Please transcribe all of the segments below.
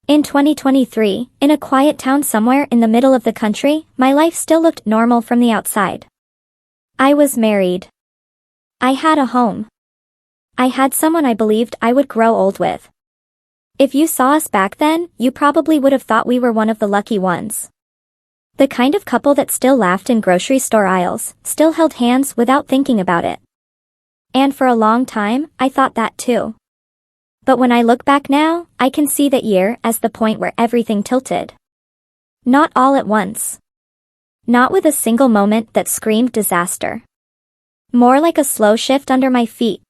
In 2023, in a quiet town somewhere in the middle of the country, my life still looked normal from the outside. I was married. I had a home. I had someone I believed I would grow old with. If you saw us back then, you probably would have thought we were one of the lucky ones. The kind of couple that still laughed in grocery store aisles, still held hands without thinking about it. And for a long time, I thought that too. But when I look back now, I can see that year as the point where everything tilted. Not all at once. Not with a single moment that screamed disaster. More like a slow shift under my feet.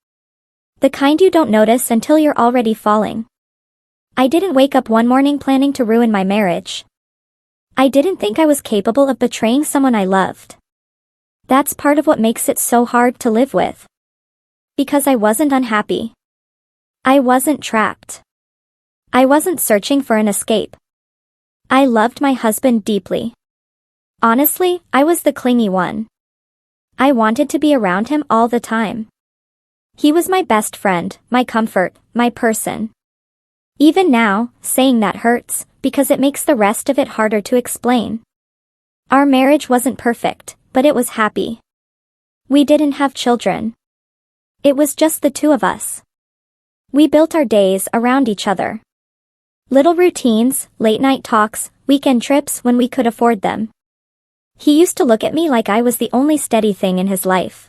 The kind you don't notice until you're already falling. I didn't wake up one morning planning to ruin my marriage. I didn't think I was capable of betraying someone I loved. That's part of what makes it so hard to live with. Because I wasn't unhappy. I wasn't trapped. I wasn't searching for an escape. I loved my husband deeply. Honestly, I was the clingy one. I wanted to be around him all the time. He was my best friend, my comfort, my person. Even now, saying that hurts, because it makes the rest of it harder to explain. Our marriage wasn't perfect, but it was happy. We didn't have children. It was just the two of us. We built our days around each other. Little routines, late-night talks, weekend trips when we could afford them. He used to look at me like I was the only steady thing in his life.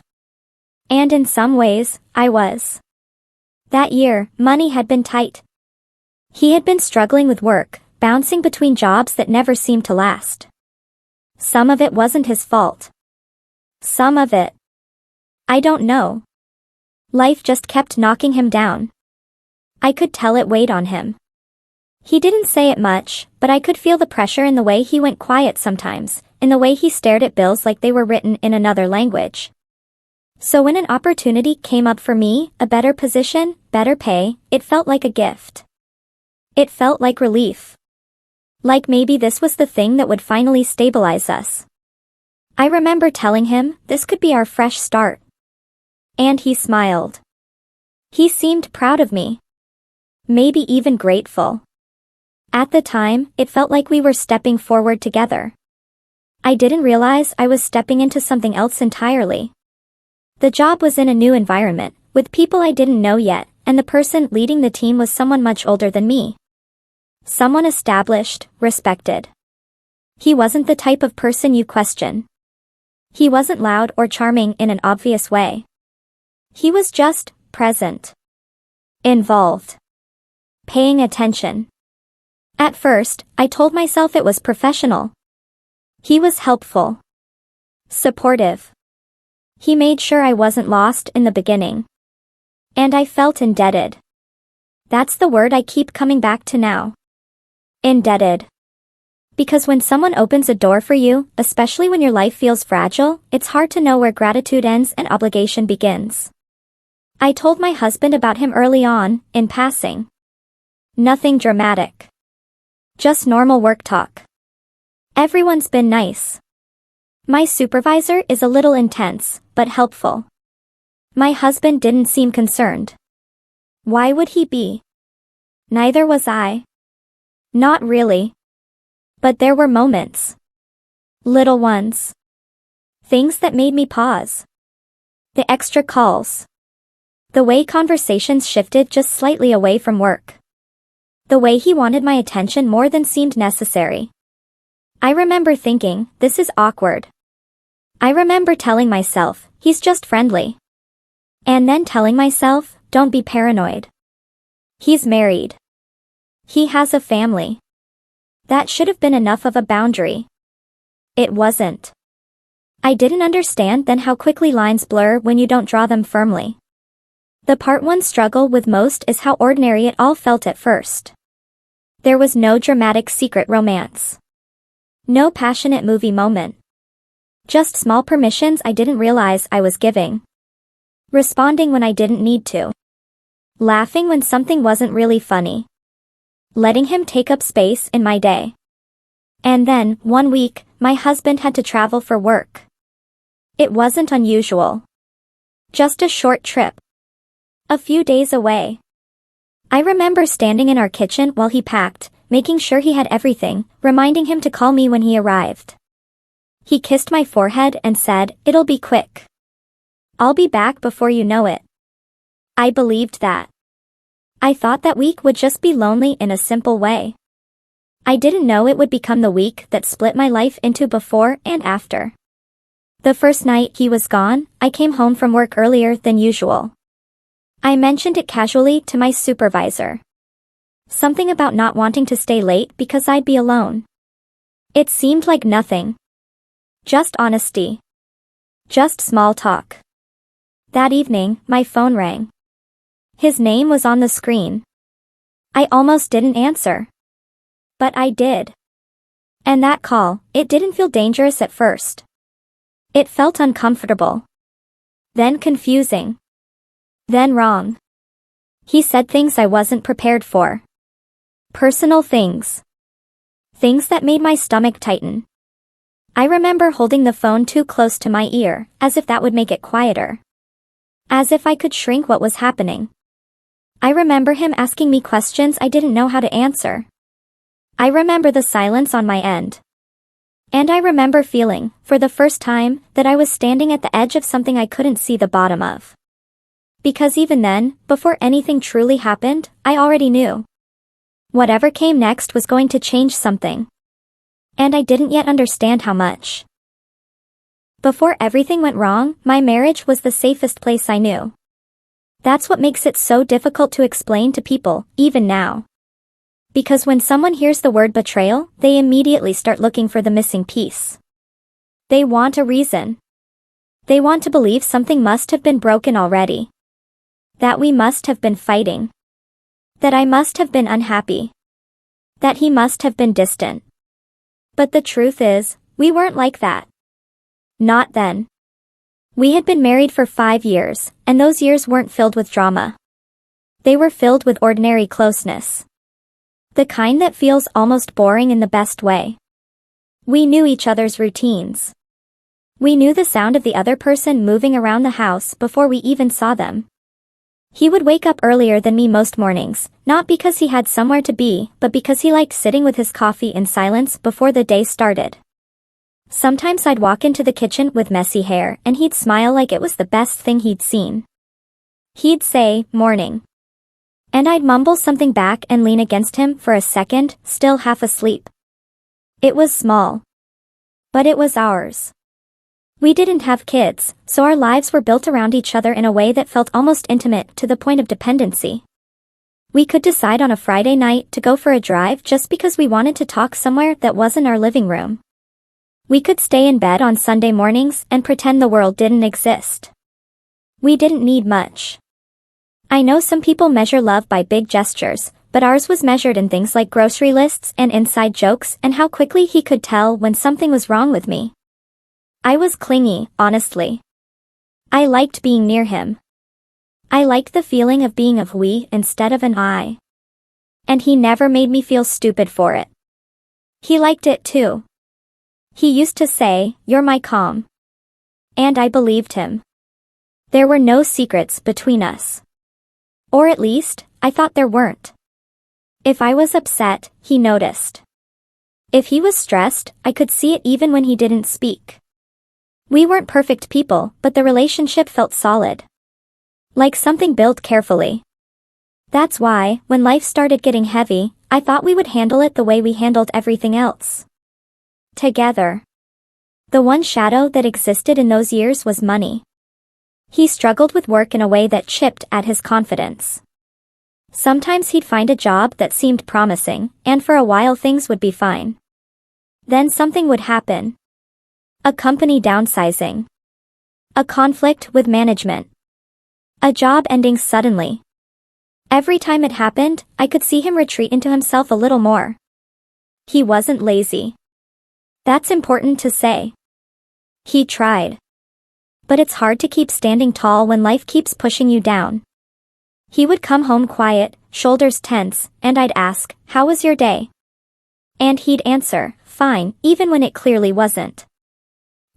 And in some ways, I was. That year, money had been tight. He had been struggling with work, bouncing between jobs that never seemed to last. Some of it wasn't his fault. Some of it. I don't know. Life just kept knocking him down. I could tell it weighed on him. He didn't say it much, but I could feel the pressure in the way he went quiet sometimes, in the way he stared at bills like they were written in another language. So when an opportunity came up for me, a better position, better pay, it felt like a gift. It felt like relief. Like maybe this was the thing that would finally stabilize us. I remember telling him, this could be our fresh start. And he smiled. He seemed proud of me. Maybe even grateful. At the time, it felt like we were stepping forward together. I didn't realize I was stepping into something else entirely. The job was in a new environment, with people I didn't know yet, and the person leading the team was someone much older than me. Someone established, respected. He wasn't the type of person you question. He wasn't loud or charming in an obvious way. He was just present. Involved. Paying attention. At first, I told myself it was professional. He was helpful. Supportive. He made sure I wasn't lost in the beginning. And I felt indebted. That's the word I keep coming back to now. Indebted. Because when someone opens a door for you, especially when your life feels fragile, it's hard to know where gratitude ends and obligation begins. I told my husband about him early on, in passing. Nothing dramatic. Just normal work talk. Everyone's been nice. My supervisor is a little intense, but helpful. My husband didn't seem concerned. Why would he be? Neither was I. Not really. But there were moments. Little ones. Things that made me pause. The extra calls. The way conversations shifted just slightly away from work. The way he wanted my attention more than seemed necessary. I remember thinking, this is awkward. I remember telling myself, he's just friendly. And then telling myself, don't be paranoid. He's married. He has a family. That should have been enough of a boundary. It wasn't. I didn't understand then how quickly lines blur when you don't draw them firmly. The part one struggle with most is how ordinary it all felt at first. There was no dramatic secret romance. No passionate movie moment. Just small permissions I didn't realize I was giving. Responding when I didn't need to. Laughing when something wasn't really funny. Letting him take up space in my day. And then, one week, my husband had to travel for work. It wasn't unusual. Just a short trip. A few days away. I remember standing in our kitchen while he packed, making sure he had everything, reminding him to call me when he arrived. He kissed my forehead and said, "It'll be quick. I'll be back before you know it." I believed that. I thought that week would just be lonely in a simple way. I didn't know it would become the week that split my life into before and after. The first night he was gone, I came home from work earlier than usual. I mentioned it casually to my supervisor. Something about not wanting to stay late because I'd be alone. It seemed like nothing. Just honesty. Just small talk. That evening, my phone rang. His name was on the screen. I almost didn't answer. But I did. And that call, it didn't feel dangerous at first. It felt uncomfortable. Then confusing. Then wrong. He said things I wasn't prepared for. Personal things. Things that made my stomach tighten. I remember holding the phone too close to my ear, as if that would make it quieter. As if I could shrink what was happening. I remember him asking me questions I didn't know how to answer. I remember the silence on my end. And I remember feeling, for the first time, that I was standing at the edge of something I couldn't see the bottom of. Because even then, before anything truly happened, I already knew. Whatever came next was going to change something. And I didn't yet understand how much. Before everything went wrong, my marriage was the safest place I knew. That's what makes it so difficult to explain to people, even now. Because when someone hears the word betrayal, they immediately start looking for the missing piece. They want a reason. They want to believe something must have been broken already. That we must have been fighting. That I must have been unhappy. That he must have been distant. But the truth is, we weren't like that. Not then. We had been married for 5 years, and those years weren't filled with drama. They were filled with ordinary closeness. The kind that feels almost boring in the best way. We knew each other's routines. We knew the sound of the other person moving around the house before we even saw them. He would wake up earlier than me most mornings, not because he had somewhere to be, but because he liked sitting with his coffee in silence before the day started. Sometimes I'd walk into the kitchen with messy hair and he'd smile like it was the best thing he'd seen. He'd say, "Morning." And I'd mumble something back and lean against him for a second, still half asleep. It was small. But it was ours. We didn't have kids, so our lives were built around each other in a way that felt almost intimate to the point of dependency. We could decide on a Friday night to go for a drive just because we wanted to talk somewhere that wasn't our living room. We could stay in bed on Sunday mornings and pretend the world didn't exist. We didn't need much. I know some people measure love by big gestures, but ours was measured in things like grocery lists and inside jokes and how quickly he could tell when something was wrong with me. I was clingy, honestly. I liked being near him. I liked the feeling of being of we instead of an I. And he never made me feel stupid for it. He liked it too. He used to say, "You're my calm." And I believed him. There were no secrets between us. Or at least, I thought there weren't. If I was upset, he noticed. If he was stressed, I could see it even when he didn't speak. We weren't perfect people, but the relationship felt solid. Like something built carefully. That's why, when life started getting heavy, I thought we would handle it the way we handled everything else. Together. The one shadow that existed in those years was money. He struggled with work in a way that chipped at his confidence. Sometimes he'd find a job that seemed promising, and for a while things would be fine. Then something would happen. A company downsizing. A conflict with management. A job ending suddenly. Every time it happened, I could see him retreat into himself a little more. He wasn't lazy. That's important to say. He tried. But it's hard to keep standing tall when life keeps pushing you down. He would come home quiet, shoulders tense, and I'd ask, "How was your day?" And he'd answer, "Fine," even when it clearly wasn't.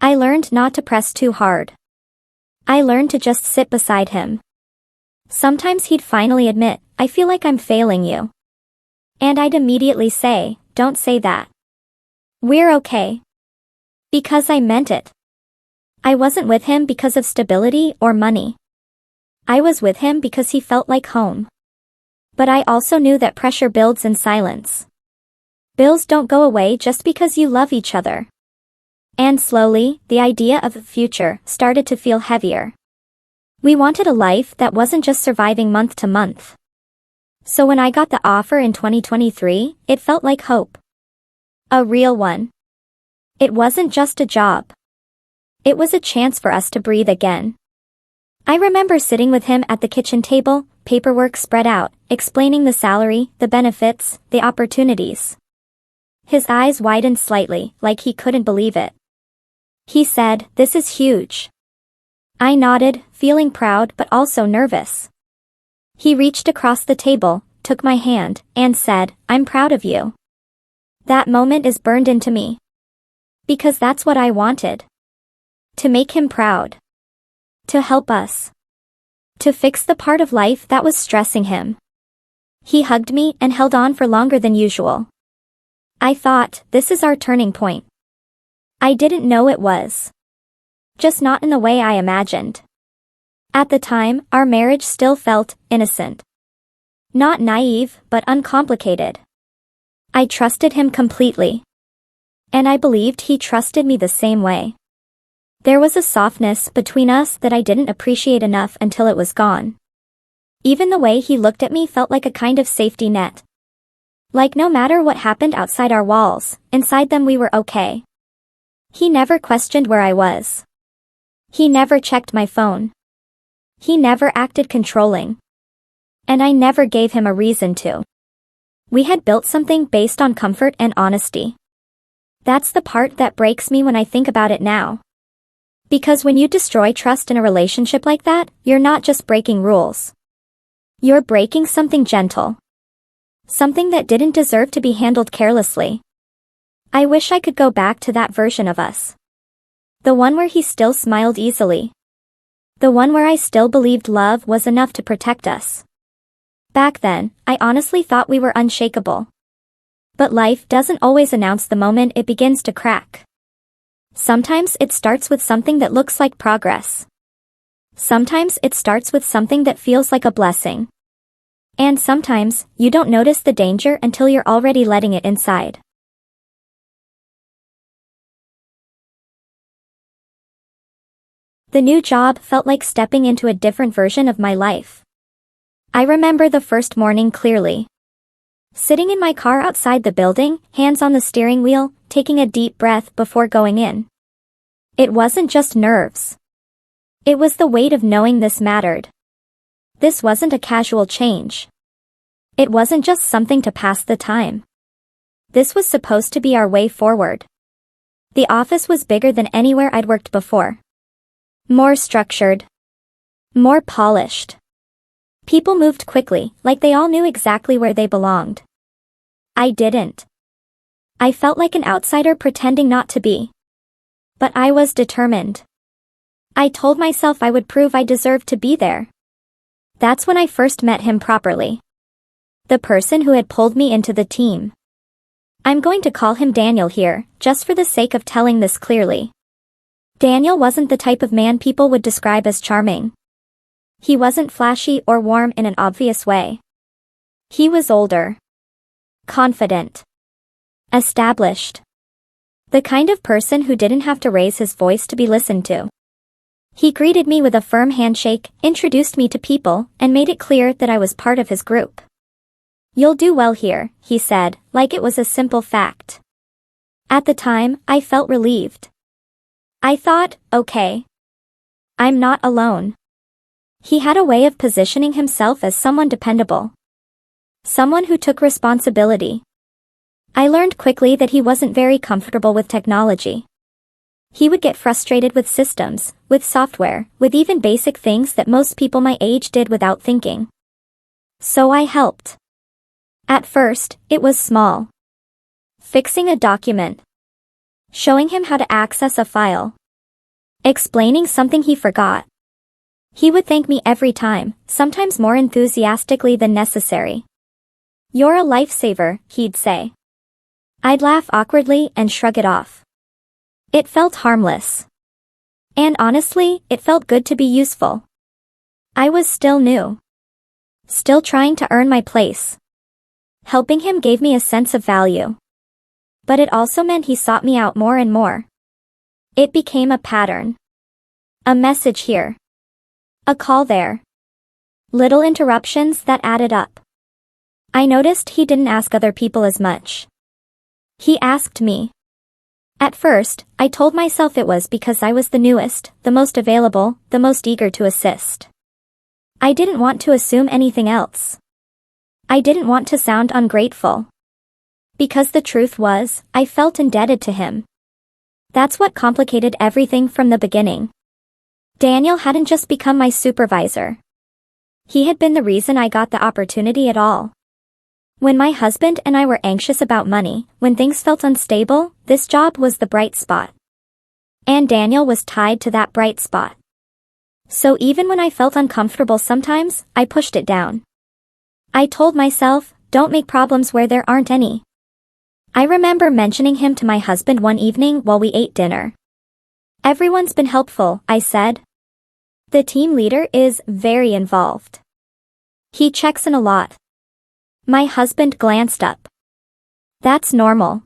I learned not to press too hard. I learned to just sit beside him. Sometimes he'd finally admit, "I feel like I'm failing you." And I'd immediately say, "Don't say that. We're okay." Because I meant it. I wasn't with him because of stability or money. I was with him because he felt like home. But I also knew that pressure builds in silence. Bills don't go away just because you love each other. And slowly, the idea of the future started to feel heavier. We wanted a life that wasn't just surviving month to month. So when I got the offer in 2023, it felt like hope. A real one. It wasn't just a job. It was a chance for us to breathe again. I remember sitting with him at the kitchen table, paperwork spread out, explaining the salary, the benefits, the opportunities. His eyes widened slightly, like he couldn't believe it. He said, "This is huge." I nodded, feeling proud but also nervous. He reached across the table, took my hand, and said, "I'm proud of you." That moment is burned into me. Because that's what I wanted. To make him proud. To help us. To fix the part of life that was stressing him. He hugged me and held on for longer than usual. I thought, this is our turning point. I didn't know it was. Just not in the way I imagined. At the time, our marriage still felt innocent. Not naive, but uncomplicated. I trusted him completely. And I believed he trusted me the same way. There was a softness between us that I didn't appreciate enough until it was gone. Even the way he looked at me felt like a kind of safety net. Like no matter what happened outside our walls, inside them we were okay. He never questioned where I was. He never checked my phone. He never acted controlling. And I never gave him a reason to. We had built something based on comfort and honesty. That's the part that breaks me when I think about it now. Because when you destroy trust in a relationship like that, you're not just breaking rules. You're breaking something gentle. Something that didn't deserve to be handled carelessly. I wish I could go back to that version of us. The one where he still smiled easily. The one where I still believed love was enough to protect us. Back then, I honestly thought we were unshakable. But life doesn't always announce the moment it begins to crack. Sometimes it starts with something that looks like progress. Sometimes it starts with something that feels like a blessing. And sometimes, you don't notice the danger until you're already letting it inside. The new job felt like stepping into a different version of my life. I remember the first morning clearly. Sitting in my car outside the building, hands on the steering wheel, taking a deep breath before going in. It wasn't just nerves. It was the weight of knowing this mattered. This wasn't a casual change. It wasn't just something to pass the time. This was supposed to be our way forward. The office was bigger than anywhere I'd worked before. More structured. More polished. People moved quickly, like they all knew exactly where they belonged. I didn't. I felt like an outsider pretending not to be. But I was determined. I told myself I would prove I deserved to be there. That's when I first met him properly. The person who had pulled me into the team. I'm going to call him Daniel here, just for the sake of telling this clearly. Daniel wasn't the type of man people would describe as charming. He wasn't flashy or warm in an obvious way. He was older. Confident. Established. The kind of person who didn't have to raise his voice to be listened to. He greeted me with a firm handshake, introduced me to people, and made it clear that I was part of his group. "You'll do well here," he said, like it was a simple fact. At the time, I felt relieved. I thought, okay. I'm not alone. He had a way of positioning himself as someone dependable. Someone who took responsibility. I learned quickly that he wasn't very comfortable with technology. He would get frustrated with systems, with software, with even basic things that most people my age did without thinking. So I helped. At first, it was small. Fixing a document. Showing him how to access a file. Explaining something he forgot. He would thank me every time, sometimes more enthusiastically than necessary. "You're a lifesaver," he'd say. I'd laugh awkwardly and shrug it off. It felt harmless. And honestly, it felt good to be useful. I was still new. Still trying to earn my place. Helping him gave me a sense of value. But it also meant he sought me out more and more. It became a pattern. A message here. A call there. Little interruptions that added up. I noticed he didn't ask other people as much. He asked me. At first, I told myself it was because I was the newest, the most available, the most eager to assist. I didn't want to assume anything else. I didn't want to sound ungrateful. Because the truth was, I felt indebted to him. That's what complicated everything from the beginning. Daniel hadn't just become my supervisor. He had been the reason I got the opportunity at all. When my husband and I were anxious about money, when things felt unstable, this job was the bright spot. And Daniel was tied to that bright spot. So even when I felt uncomfortable sometimes, I pushed it down. I told myself, don't make problems where there aren't any. I remember mentioning him to my husband one evening while we ate dinner. "Everyone's been helpful," I said. "The team leader is very involved. He checks in a lot." My husband glanced up. "That's normal.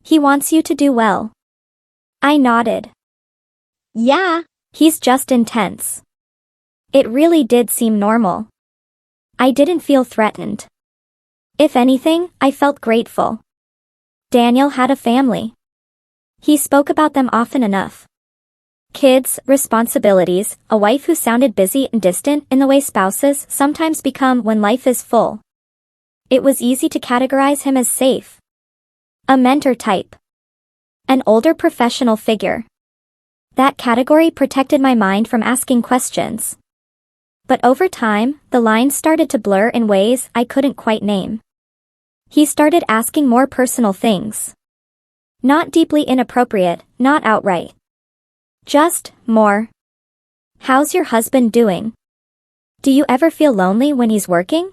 He wants you to do well." I nodded. "Yeah, he's just intense." It really did seem normal. I didn't feel threatened. If anything, I felt grateful. Daniel had a family. He spoke about them often enough. Kids, responsibilities, a wife who sounded busy and distant in the way spouses sometimes become when life is full. It was easy to categorize him as safe. A mentor type. An older professional figure. That category protected my mind from asking questions. But over time, the lines started to blur in ways I couldn't quite name. He started asking more personal things. Not deeply inappropriate, not outright. Just more. "How's your husband doing? Do you ever feel lonely when he's working?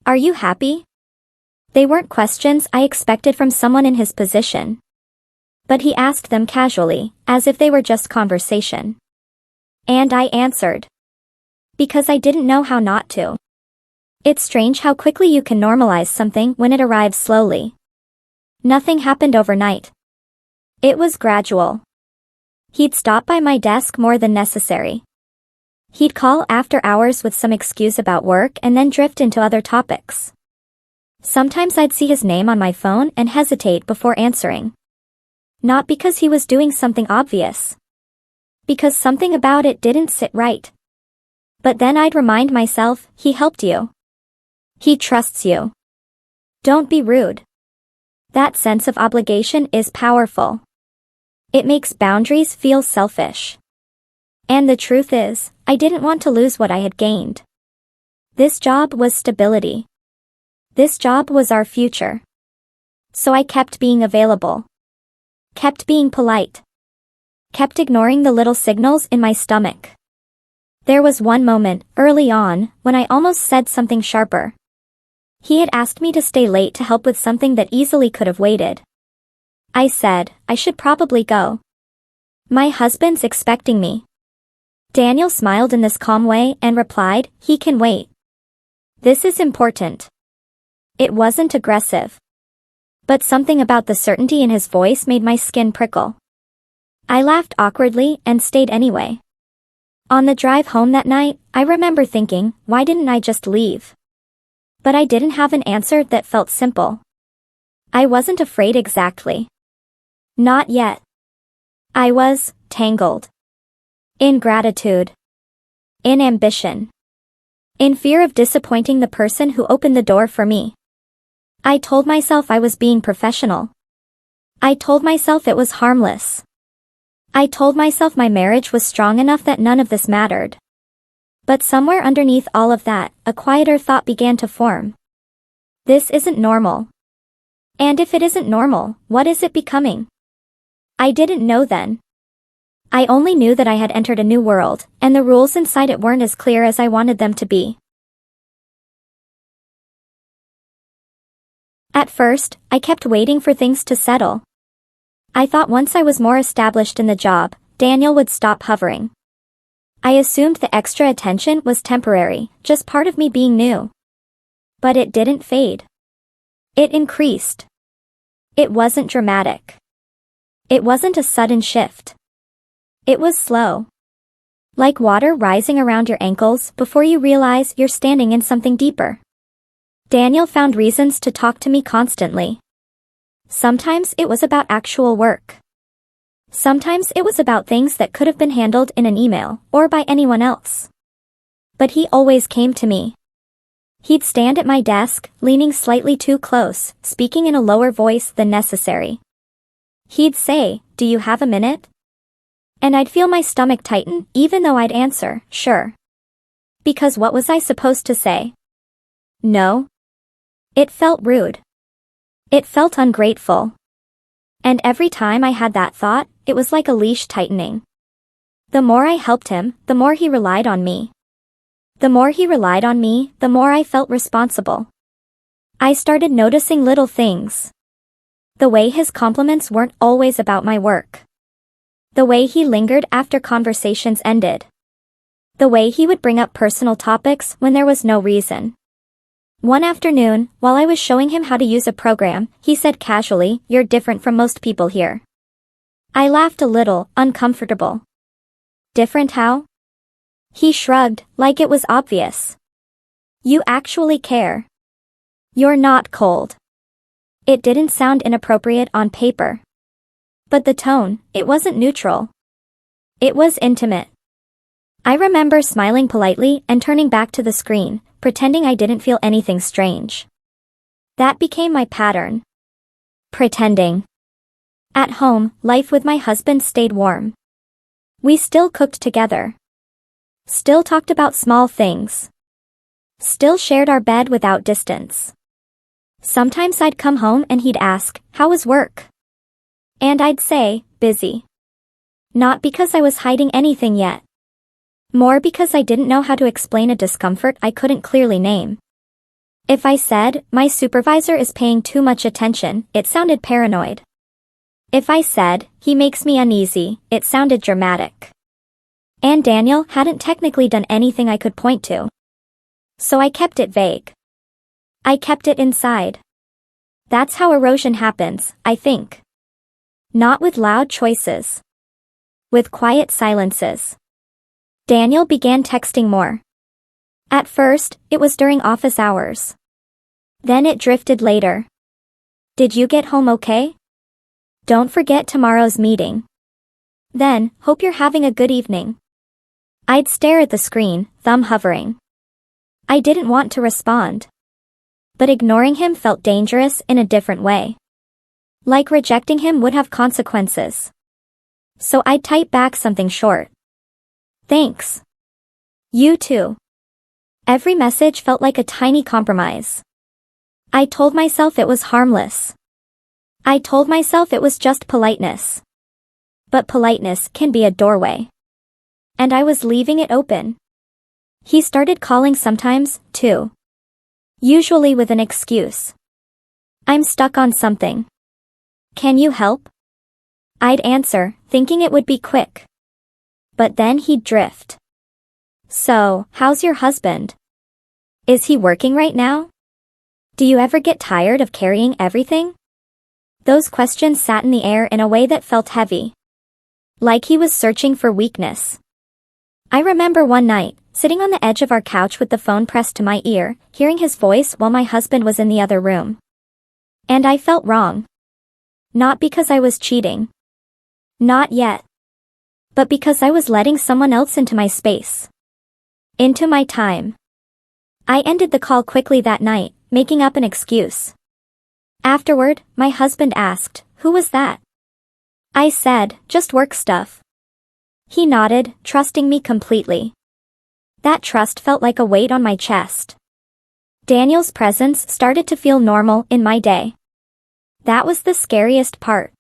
Are you happy?" They weren't questions I expected from someone in his position. But he asked them casually, as if they were just conversation. And I answered. Because I didn't know how not to. It's strange how quickly you can normalize something when it arrives slowly. Nothing happened overnight. It was gradual. He'd stop by my desk more than necessary. He'd call after hours with some excuse about work and then drift into other topics. Sometimes I'd see his name on my phone and hesitate before answering. Not because he was doing something obvious. Because something about it didn't sit right. But then I'd remind myself, he helped you. He trusts you. Don't be rude. That sense of obligation is powerful. It makes boundaries feel selfish. And the truth is, I didn't want to lose what I had gained. This job was stability. This job was our future. So I kept being available. Kept being polite. Kept ignoring the little signals in my stomach. There was one moment, early on, when I almost said something sharper. He had asked me to stay late to help with something that easily could have waited. I said, I should probably go. My husband's expecting me. Daniel smiled in this calm way and replied, he can wait. This is important. It wasn't aggressive. But something about the certainty in his voice made my skin prickle. I laughed awkwardly and stayed anyway. On the drive home that night, I remember thinking, why didn't I just leave? But I didn't have an answer that felt simple. I wasn't afraid exactly. Not yet. I was tangled. In gratitude. In ambition. In fear of disappointing the person who opened the door for me. I told myself I was being professional. I told myself it was harmless. I told myself my marriage was strong enough that none of this mattered. But somewhere underneath all of that, a quieter thought began to form. This isn't normal. And if it isn't normal, what is it becoming? I didn't know then. I only knew that I had entered a new world, and the rules inside it weren't as clear as I wanted them to be. At first, I kept waiting for things to settle. I thought once I was more established in the job, Daniel would stop hovering. I assumed the extra attention was temporary, just part of me being new. But it didn't fade. It increased. It wasn't dramatic. It wasn't a sudden shift. It was slow. Like water rising around your ankles before you realize you're standing in something deeper. Daniel found reasons to talk to me constantly. Sometimes it was about actual work. Sometimes it was about things that could have been handled in an email or by anyone else. But he always came to me. He'd stand at my desk, leaning slightly too close, speaking in a lower voice than necessary. He'd say, "Do you have a minute?" And I'd feel my stomach tighten, even though I'd answer, "Sure." Because what was I supposed to say? No. It felt rude. It felt ungrateful. And every time I had that thought, it was like a leash tightening. The more I helped him, the more he relied on me. The more he relied on me, the more I felt responsible. I started noticing little things. The way his compliments weren't always about my work. The way he lingered after conversations ended. The way he would bring up personal topics when there was no reason. One afternoon, while I was showing him how to use a program, he said casually, "You're different from most people here." I laughed a little, uncomfortable. Different how? He shrugged, like it was obvious. "You actually care. You're not cold." It didn't sound inappropriate on paper. But the tone, it wasn't neutral. It was intimate. I remember smiling politely and turning back to the screen, pretending I didn't feel anything strange. That became my pattern. Pretending. At home, life with my husband stayed warm. We still cooked together. Still talked about small things. Still shared our bed without distance. Sometimes I'd come home and he'd ask, "How was work?" And I'd say, "Busy." Not because I was hiding anything yet. More because I didn't know how to explain a discomfort I couldn't clearly name. If I said, "My supervisor is paying too much attention," it sounded paranoid. If I said, "He makes me uneasy," it sounded dramatic. And Daniel hadn't technically done anything I could point to. So I kept it vague. I kept it inside. That's how erosion happens, I think. Not with loud choices. With quiet silences. Daniel began texting more. At first, it was during office hours. Then it drifted later. "Did you get home okay? Don't forget tomorrow's meeting." Then, "Hope you're having a good evening." I'd stare at the screen, thumb hovering. I didn't want to respond. But ignoring him felt dangerous in a different way. Like rejecting him would have consequences. So I'd type back something short. "Thanks. You too." Every message felt like a tiny compromise. I told myself it was harmless. I told myself it was just politeness. But politeness can be a doorway. And I was leaving it open. He started calling sometimes, too. Usually with an excuse. "I'm stuck on something. Can you help?" I'd answer, thinking it would be quick. But then he'd drift. "So, how's your husband? Is he working right now? Do you ever get tired of carrying everything?" Those questions sat in the air in a way that felt heavy. Like he was searching for weakness. I remember one night, sitting on the edge of our couch with the phone pressed to my ear, hearing his voice while my husband was in the other room. And I felt wrong. Not because I was cheating. Not yet. But because I was letting someone else into my space. Into my time. I ended the call quickly that night, making up an excuse. Afterward, my husband asked, "Who was that?" I said, "Just work stuff." He nodded, trusting me completely. That trust felt like a weight on my chest. Daniel's presence started to feel normal in my day. That was the scariest part.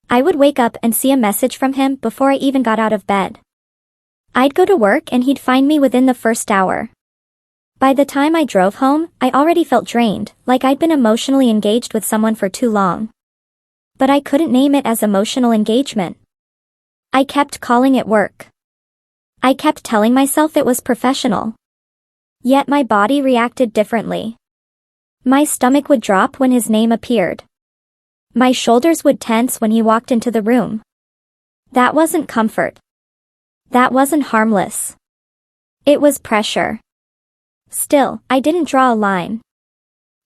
I would wake up and see a message from him before I even got out of bed. I'd go to work and he'd find me within the first hour. By the time I drove home, I already felt drained, like I'd been emotionally engaged with someone for too long. But I couldn't name it as emotional engagement. I kept calling it work. I kept telling myself it was professional. Yet my body reacted differently. My stomach would drop when his name appeared. My shoulders would tense when he walked into the room. That wasn't comfort. That wasn't harmless. It was pressure. Still, I didn't draw a line.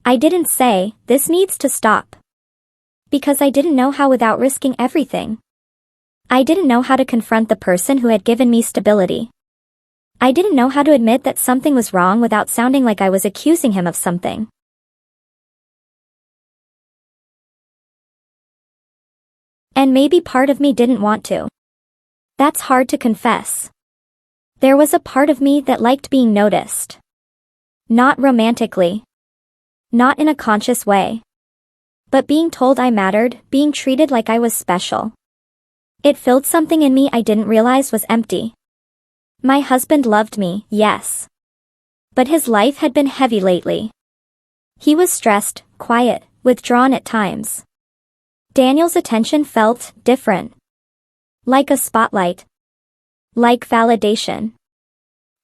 I didn't say, this needs to stop. Because I didn't know how without risking everything. I didn't know how to confront the person who had given me stability. I didn't know how to admit that something was wrong without sounding like I was accusing him of something. And maybe part of me didn't want to. That's hard to confess. There was a part of me that liked being noticed. Not romantically. Not in a conscious way. But being told I mattered, being treated like I was special. It filled something in me I didn't realize was empty. My husband loved me, yes. But his life had been heavy lately. He was stressed, quiet, withdrawn at times. Daniel's attention felt different. Like a spotlight. Like validation.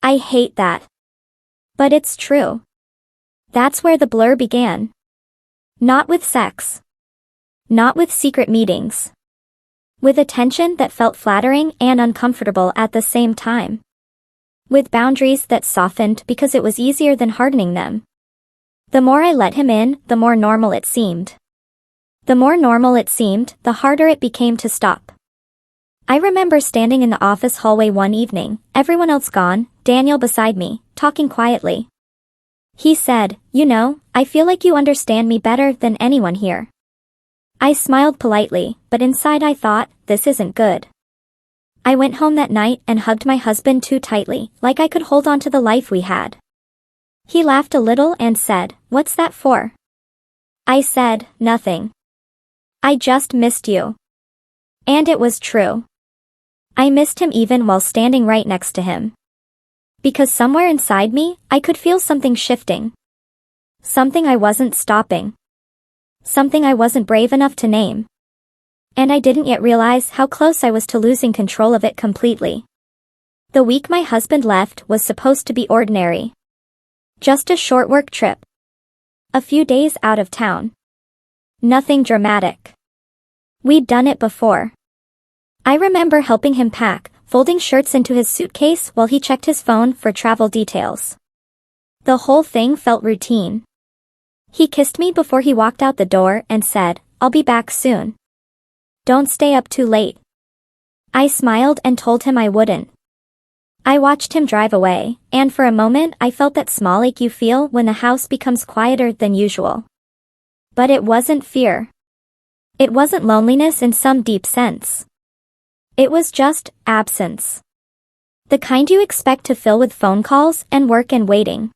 I hate that. But it's true. That's where the blur began. Not with sex. Not with secret meetings. With attention that felt flattering and uncomfortable at the same time. With boundaries that softened because it was easier than hardening them. The more I let him in, the more normal it seemed. The more normal it seemed, the harder it became to stop. I remember standing in the office hallway one evening, everyone else gone, Daniel beside me, talking quietly. He said, "You know, I feel like you understand me better than anyone here." I smiled politely, but inside I thought, this isn't good. I went home that night and hugged my husband too tightly, like I could hold on to the life we had. He laughed a little and said, "What's that for?" I said, "Nothing. I just missed you." And it was true. I missed him even while standing right next to him. Because somewhere inside me, I could feel something shifting. Something I wasn't stopping. Something I wasn't brave enough to name. And I didn't yet realize how close I was to losing control of it completely. The week my husband left was supposed to be ordinary. Just a short work trip. A few days out of town. Nothing dramatic. We'd done it before. I remember helping him pack, folding shirts into his suitcase while he checked his phone for travel details. The whole thing felt routine. He kissed me before he walked out the door and said, "I'll be back soon. Don't stay up too late." I smiled and told him I wouldn't. I watched him drive away, and for a moment I felt that small ache you feel when the house becomes quieter than usual. But it wasn't fear. It wasn't loneliness in some deep sense. It was just absence. The kind you expect to fill with phone calls and work and waiting.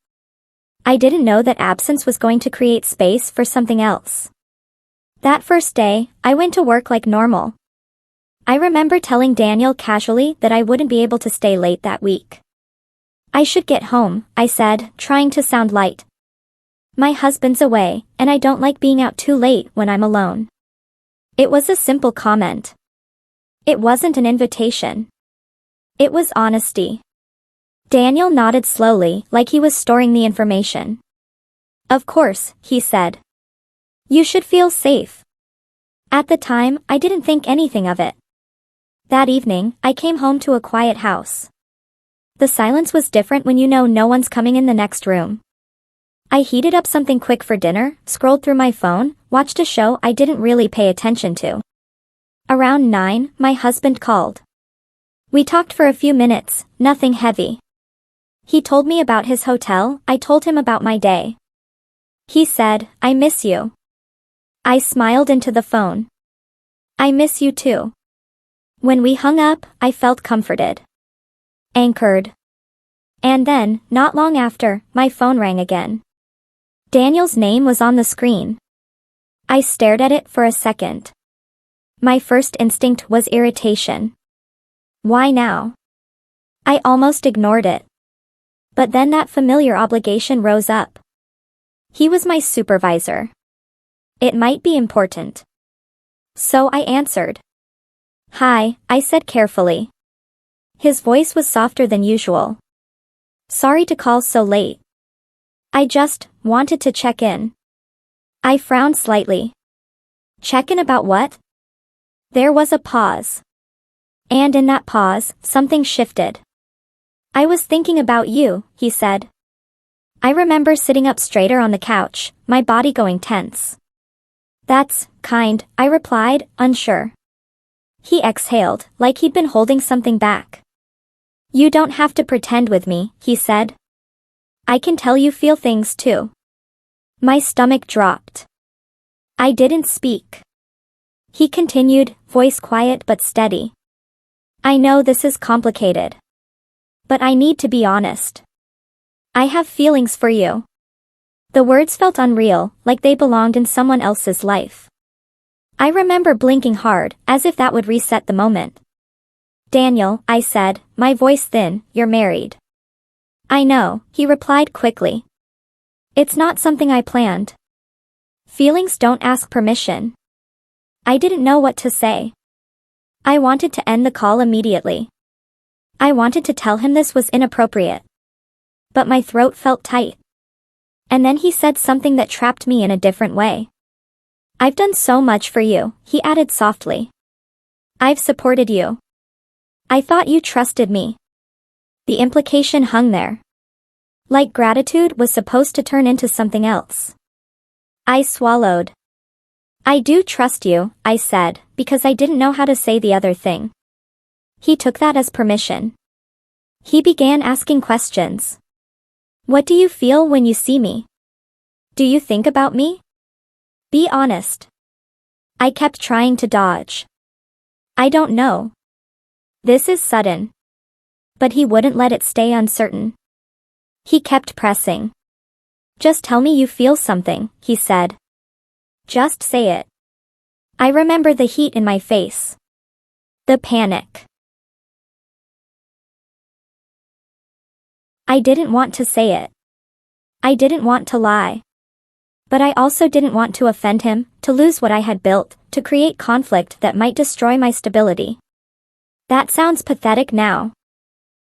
I didn't know that absence was going to create space for something else. That first day, I went to work like normal. I remember telling Daniel casually that I wouldn't be able to stay late that week. "I should get home," I said, trying to sound light. "My husband's away, and I don't like being out too late when I'm alone." It was a simple comment. It wasn't an invitation. It was honesty. Daniel nodded slowly, like he was storing the information. "Of course," he said. "You should feel safe." At the time, I didn't think anything of it. That evening, I came home to a quiet house. The silence was different when you know no one's coming in the next room. I heated up something quick for dinner, scrolled through my phone, watched a show I didn't really pay attention to. Around 9, my husband called. We talked for a few minutes, nothing heavy. He told me about his hotel, I told him about my day. He said, "I miss you." I smiled into the phone. "I miss you too." When we hung up, I felt comforted. Anchored. And then, not long after, my phone rang again. Daniel's name was on the screen. I stared at it for a second. My first instinct was irritation. Why now? I almost ignored it. But then that familiar obligation rose up. He was my supervisor. It might be important. So I answered. Hi, I said carefully. His voice was softer than usual. Sorry to call so late. I just wanted to check in. I frowned slightly. Check in about what? There was a pause. And in that pause, something shifted. I was thinking about you, he said. I remember sitting up straighter on the couch, my body going tense. That's kind, I replied, unsure. He exhaled, like he'd been holding something back. You don't have to pretend with me, he said. I can tell you feel things too. My stomach dropped. I didn't speak. He continued, voice quiet but steady. I know this is complicated. But I need to be honest. I have feelings for you. The words felt unreal, like they belonged in someone else's life. I remember blinking hard, as if that would reset the moment. Daniel, I said, my voice thin, you're married. I know, he replied quickly. It's not something I planned. Feelings don't ask permission. I didn't know what to say. I wanted to end the call immediately. I wanted to tell him this was inappropriate. But my throat felt tight. And then he said something that trapped me in a different way. I've done so much for you, he added softly. I've supported you. I thought you trusted me. The implication hung there. Like gratitude was supposed to turn into something else. I swallowed. I do trust you, I said, because I didn't know how to say the other thing. He took that as permission. He began asking questions. What do you feel when you see me? Do you think about me? Be honest. I kept trying to dodge. I don't know. This is sudden. But he wouldn't let it stay uncertain. He kept pressing. Just tell me you feel something, he said. Just say it. I remember the heat in my face. The panic. I didn't want to say it. I didn't want to lie. But I also didn't want to offend him, to lose what I had built, to create conflict that might destroy my stability. That sounds pathetic now.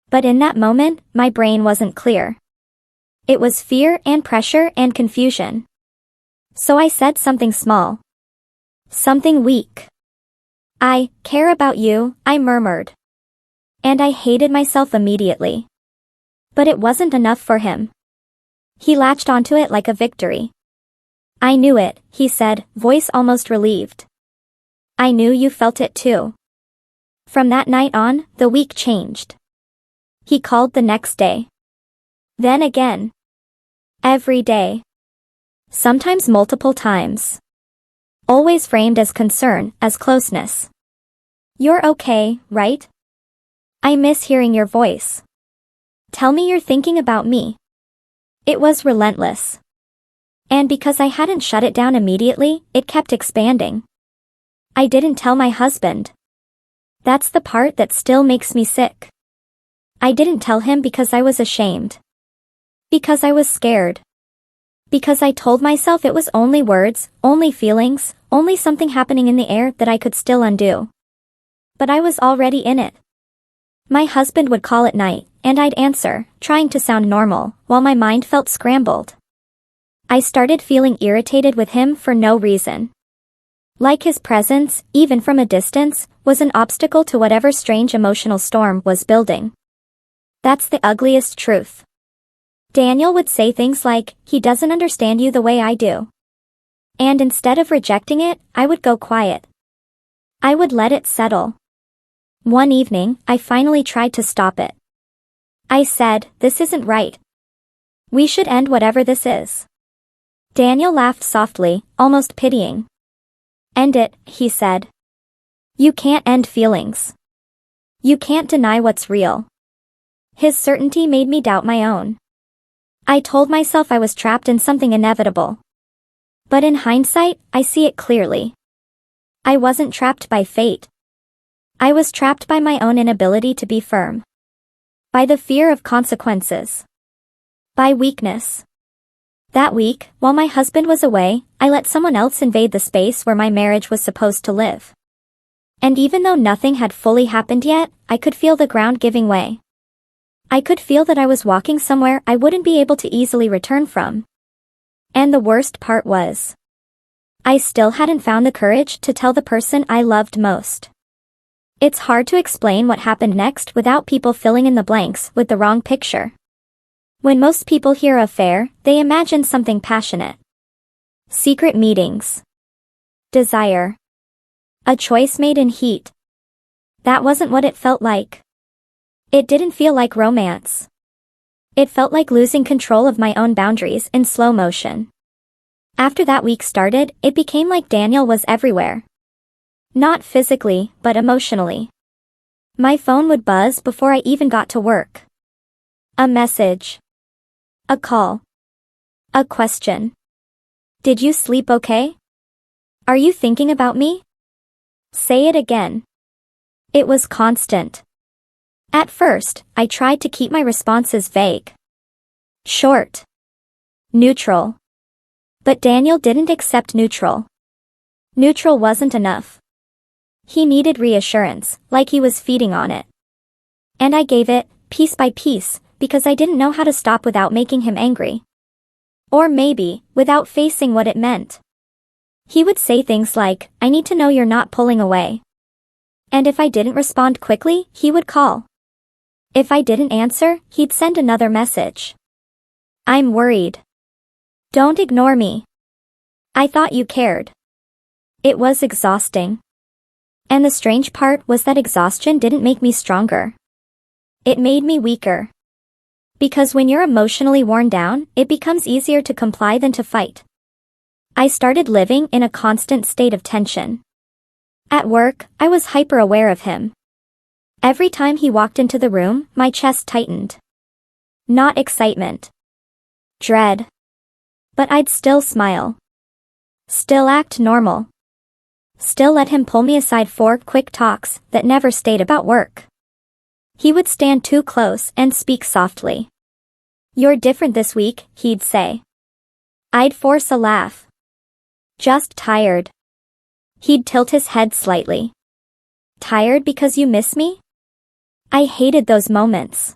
But in that moment, my brain wasn't clear. It was fear and pressure and confusion. So I said something small. Something weak. I care about you, I murmured. And I hated myself immediately. But it wasn't enough for him. He latched onto it like a victory. I knew it, he said, voice almost relieved. I knew you felt it too. From that night on, the week changed. He called the next day. Then again. Every day. Sometimes multiple times. Always framed as concern, as closeness. You're okay, right? I miss hearing your voice. Tell me you're thinking about me. It was relentless. And because I hadn't shut it down immediately, it kept expanding. I didn't tell my husband. That's the part that still makes me sick. I didn't tell him because I was ashamed. Because I was scared. Because I told myself it was only words, only feelings, only something happening in the air that I could still undo. But I was already in it. My husband would call at night, and I'd answer, trying to sound normal, while my mind felt scrambled. I started feeling irritated with him for no reason. Like his presence, even from a distance, was an obstacle to whatever strange emotional storm was building. That's the ugliest truth. Daniel would say things like, he doesn't understand you the way I do. And instead of rejecting it, I would go quiet. I would let it settle. One evening, I finally tried to stop it. I said, this isn't right. We should end whatever this is. Daniel laughed softly, almost pitying. End it, he said. You can't end feelings. You can't deny what's real. His certainty made me doubt my own. I told myself I was trapped in something inevitable. But in hindsight, I see it clearly. I wasn't trapped by fate. I was trapped by my own inability to be firm. By the fear of consequences. by weakness. That week, while my husband was away, I let someone else invade the space where my marriage was supposed to live. And even though nothing had fully happened yet, I could feel the ground giving way. I could feel that I was walking somewhere I wouldn't be able to easily return from. And the worst part was, I still hadn't found the courage to tell the person I loved most. It's hard to explain what happened next without people filling in the blanks with the wrong picture. When most people hear affair, they imagine something passionate. Secret meetings. Desire. A choice made in heat. That wasn't what it felt like. It didn't feel like romance. It felt like losing control of my own boundaries in slow motion. After that week started, it became like Daniel was everywhere. Not physically, but emotionally. My phone would buzz before I even got to work. A message. A call. A question. Did you sleep okay? Are you thinking about me? Say it again. It was constant. At first, I tried to keep my responses vague. Short. Neutral. But Daniel didn't accept neutral. Neutral wasn't enough. He needed reassurance, like he was feeding on it. And I gave it, piece by piece, because I didn't know how to stop without making him angry. Or maybe, without facing what it meant. He would say things like, I need to know you're not pulling away. And if I didn't respond quickly, he would call. If I didn't answer, he'd send another message. I'm worried. Don't ignore me. I thought you cared. It was exhausting. And the strange part was that exhaustion didn't make me stronger. It made me weaker. Because when you're emotionally worn down, it becomes easier to comply than to fight. I started living in a constant state of tension. At work, I was hyper-aware of him. Every time he walked into the room, my chest tightened. Not excitement. Dread. But I'd still smile. Still act normal. Still let him pull me aside for quick talks that never stayed about work. He would stand too close and speak softly. You're different this week, he'd say. I'd force a laugh. Just tired. He'd tilt his head slightly. Tired because you miss me? I hated those moments.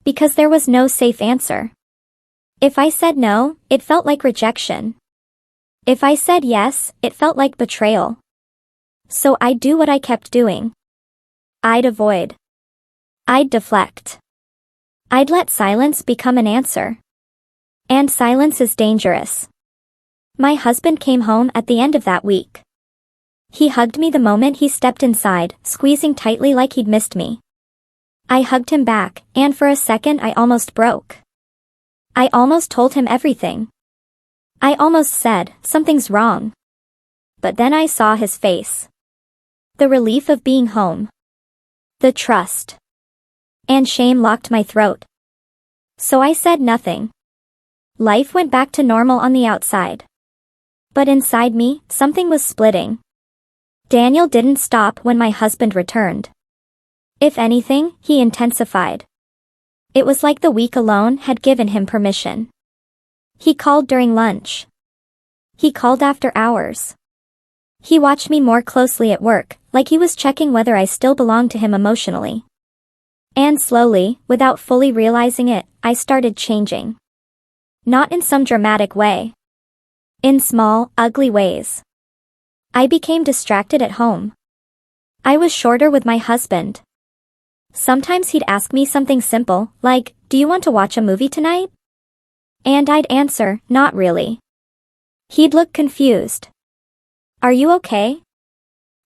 Because there was no safe answer. If I said no, it felt like rejection. If I said yes, it felt like betrayal. So I'd do what I kept doing. I'd avoid. I'd deflect. I'd let silence become an answer. And silence is dangerous. My husband came home at the end of that week. He hugged me the moment he stepped inside, squeezing tightly like he'd missed me. I hugged him back, and for a second I almost broke. I almost told him everything. I almost said, something's wrong. But then I saw his face. The relief of being home. The trust. And shame locked my throat. So I said nothing. Life went back to normal on the outside. But inside me, something was splitting. Daniel didn't stop when my husband returned. If anything, he intensified. It was like the week alone had given him permission. He called during lunch. He called after hours. He watched me more closely at work, like he was checking whether I still belonged to him emotionally. And slowly, without fully realizing it, I started changing. Not in some dramatic way. In small, ugly ways. I became distracted at home. I was shorter with my husband. Sometimes he'd ask me something simple, like, do you want to watch a movie tonight? And I'd answer, not really. He'd look confused. Are you okay?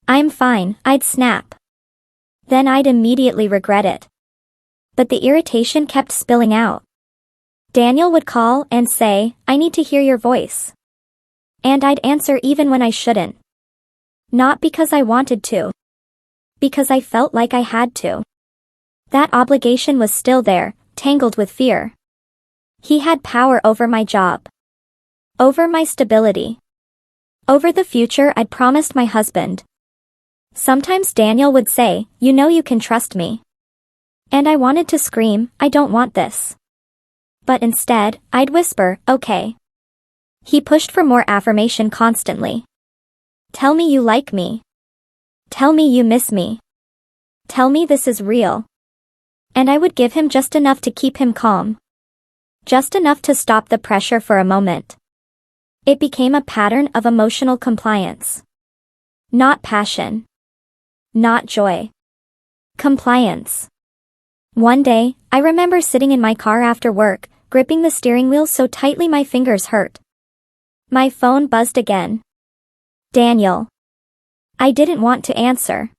I'm fine, I'd snap. Then I'd immediately regret it. But the irritation kept spilling out. Daniel would call and say, I need to hear your voice. And I'd answer even when I shouldn't. Not because I wanted to. Because I felt like I had to. That obligation was still there, tangled with fear. He had power over my job. Over my stability. Over the future I'd promised my husband. Sometimes Daniel would say, you know you can trust me. And I wanted to scream, I don't want this. But instead, I'd whisper, okay. He pushed for more affirmation constantly. Tell me you like me. Tell me you miss me. Tell me this is real. And I would give him just enough to keep him calm. Just enough to stop the pressure for a moment. It became a pattern of emotional compliance. Not passion. Not joy. Compliance. One day, I remember sitting in my car after work, gripping the steering wheel so tightly my fingers hurt. My phone buzzed again. Daniel. I didn't want to answer.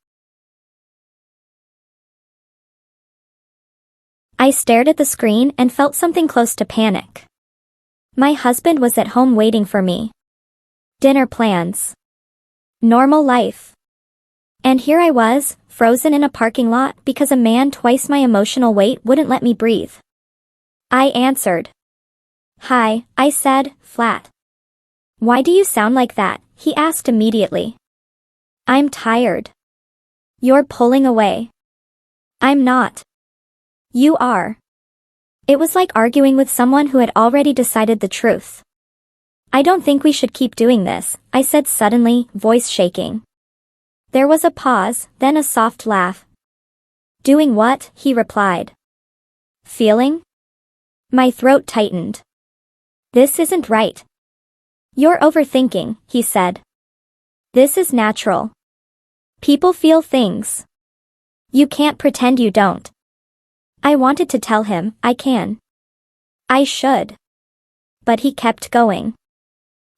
I stared at the screen and felt something close to panic. My husband was at home waiting for me. Dinner plans. Normal life. And here I was, frozen in a parking lot because a man twice my emotional weight wouldn't let me breathe. I answered. Hi, I said, flat. Why do you sound like that? He asked immediately. I'm tired. You're pulling away. I'm not. You are. It was like arguing with someone who had already decided the truth. I don't think we should keep doing this, I said suddenly, voice shaking. There was a pause, then a soft laugh. Doing what? He replied. Feeling? My throat tightened. This isn't right. You're overthinking, he said. This is natural. People feel things. You can't pretend you don't. I wanted to tell him, I can. I should. But he kept going.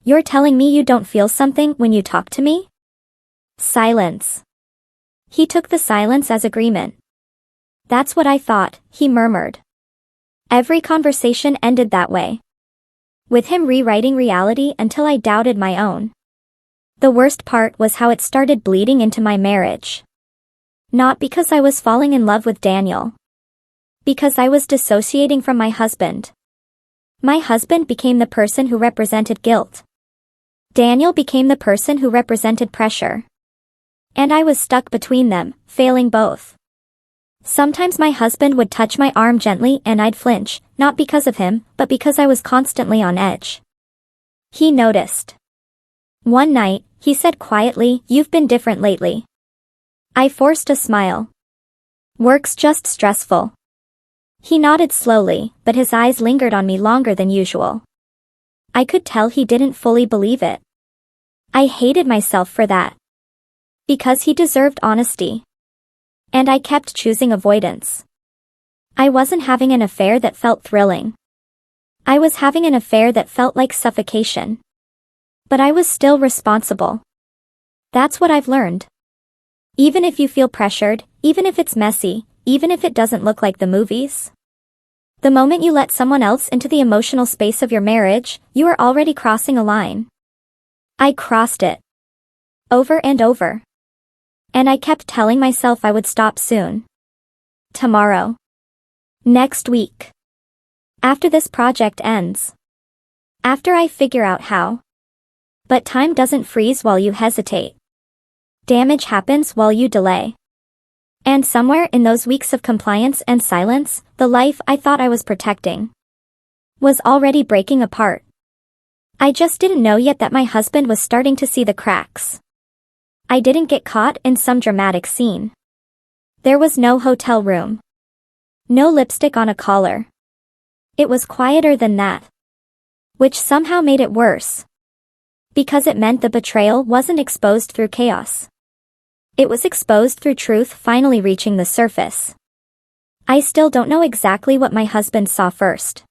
You're telling me you don't feel something when you talk to me? Silence. He took the silence as agreement. That's what I thought, he murmured. Every conversation ended that way. With him rewriting reality until I doubted my own. The worst part was how it started bleeding into my marriage. Not because I was falling in love with Daniel. Because I was dissociating from my husband. My husband became the person who represented guilt. Daniel became the person who represented pressure. And I was stuck between them, failing both. Sometimes my husband would touch my arm gently and I'd flinch, not because of him, but because I was constantly on edge. He noticed. One night, he said quietly, "You've been different lately." I forced a smile. Work's just stressful. He nodded slowly, but his eyes lingered on me longer than usual. I could tell he didn't fully believe it. I hated myself for that. Because he deserved honesty. And I kept choosing avoidance. I wasn't having an affair that felt thrilling. I was having an affair that felt like suffocation. But I was still responsible. That's what I've learned. Even if you feel pressured, even if it's messy, even if it doesn't look like the movies. The moment you let someone else into the emotional space of your marriage, you are already crossing a line. I crossed it. Over and over. And I kept telling myself I would stop soon. Tomorrow. Next week. After this project ends. After I figure out how. But time doesn't freeze while you hesitate. Damage happens while you delay. And somewhere in those weeks of compliance and silence, the life I thought I was protecting was already breaking apart. I just didn't know yet that my husband was starting to see the cracks. I didn't get caught in some dramatic scene. There was no hotel room. No lipstick on a collar. It was quieter than that. Which somehow made it worse. Because it meant the betrayal wasn't exposed through chaos. It was exposed through truth finally reaching the surface. I still don't know exactly what my husband saw first.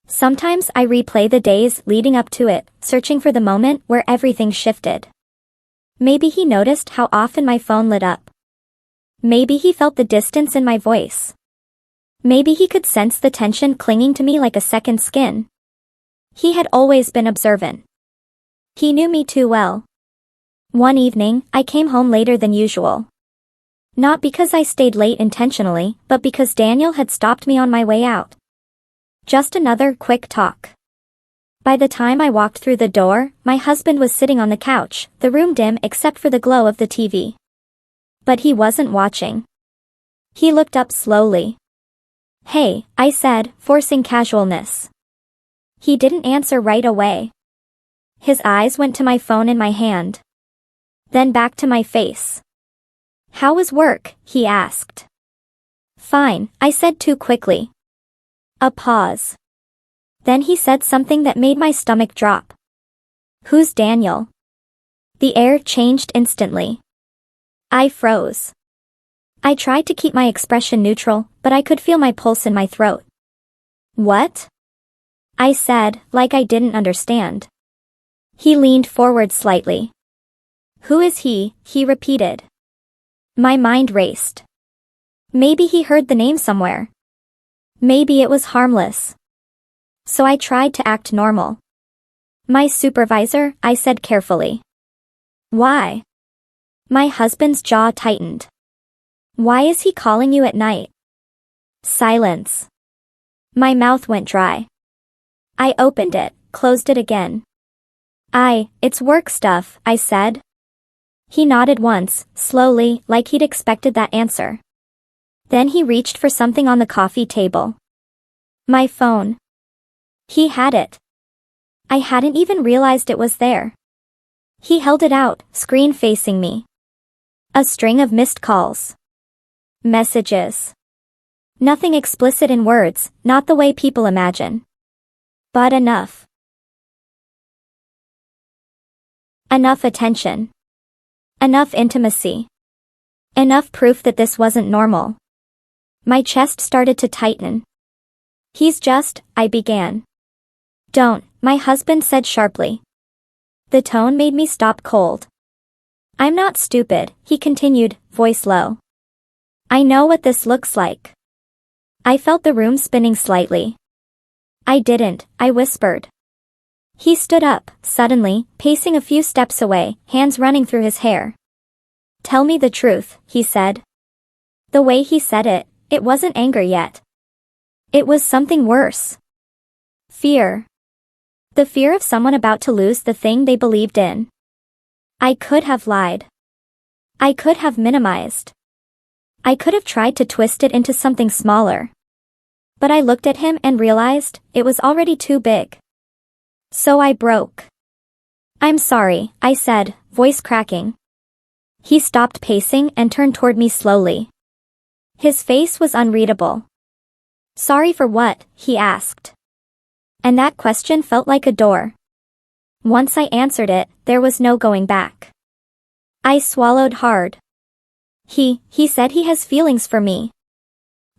Sometimes I replay the days leading up to it, searching for the moment where everything shifted. Maybe he noticed how often my phone lit up. Maybe he felt the distance in my voice. Maybe he could sense the tension clinging to me like a second skin. He had always been observant. He knew me too well. One evening, I came home later than usual. Not because I stayed late intentionally, but because Daniel had stopped me on my way out. Just another quick talk. By the time I walked through the door, my husband was sitting on the couch, the room dim except for the glow of the TV. But he wasn't watching. He looked up slowly. Hey, I said, forcing casualness. He didn't answer right away. His eyes went to my phone in my hand. Then back to my face. How was work? He asked. Fine, I said too quickly. A pause. Then he said something that made my stomach drop. Who's Daniel? The air changed instantly. I froze. I tried to keep my expression neutral, but I could feel my pulse in my throat. What? I said, like I didn't understand. He leaned forward slightly. Who is he? He repeated. My mind raced. Maybe he heard the name somewhere. Maybe it was harmless. So I tried to act normal. My supervisor, I said carefully. Why? My husband's jaw tightened. Why is he calling you at night? Silence. My mouth went dry. I opened it, closed it again. It's work stuff, I said. He nodded once, slowly, like he'd expected that answer. Then he reached for something on the coffee table. My phone. He had it. I hadn't even realized it was there. He held it out, screen facing me. A string of missed calls. Messages. Nothing explicit in words, not the way people imagine. But enough. Enough attention. Enough intimacy. Enough proof that this wasn't normal. My chest started to tighten. I began. Don't, my husband said sharply. The tone made me stop cold. I'm not stupid, he continued, voice low. I know what this looks like. I felt the room spinning slightly. I didn't, I whispered. He stood up, suddenly, pacing a few steps away, hands running through his hair. Tell me the truth, he said. The way he said it, it wasn't anger yet. It was something worse. Fear. The fear of someone about to lose the thing they believed in. I could have lied. I could have minimized. I could have tried to twist it into something smaller. But I looked at him and realized it was already too big. So I broke. I'm sorry, I said, voice cracking. He stopped pacing and turned toward me slowly. His face was unreadable. Sorry for what? He asked. And that question felt like a door. Once I answered it, there was no going back. I swallowed hard. He said he has feelings for me.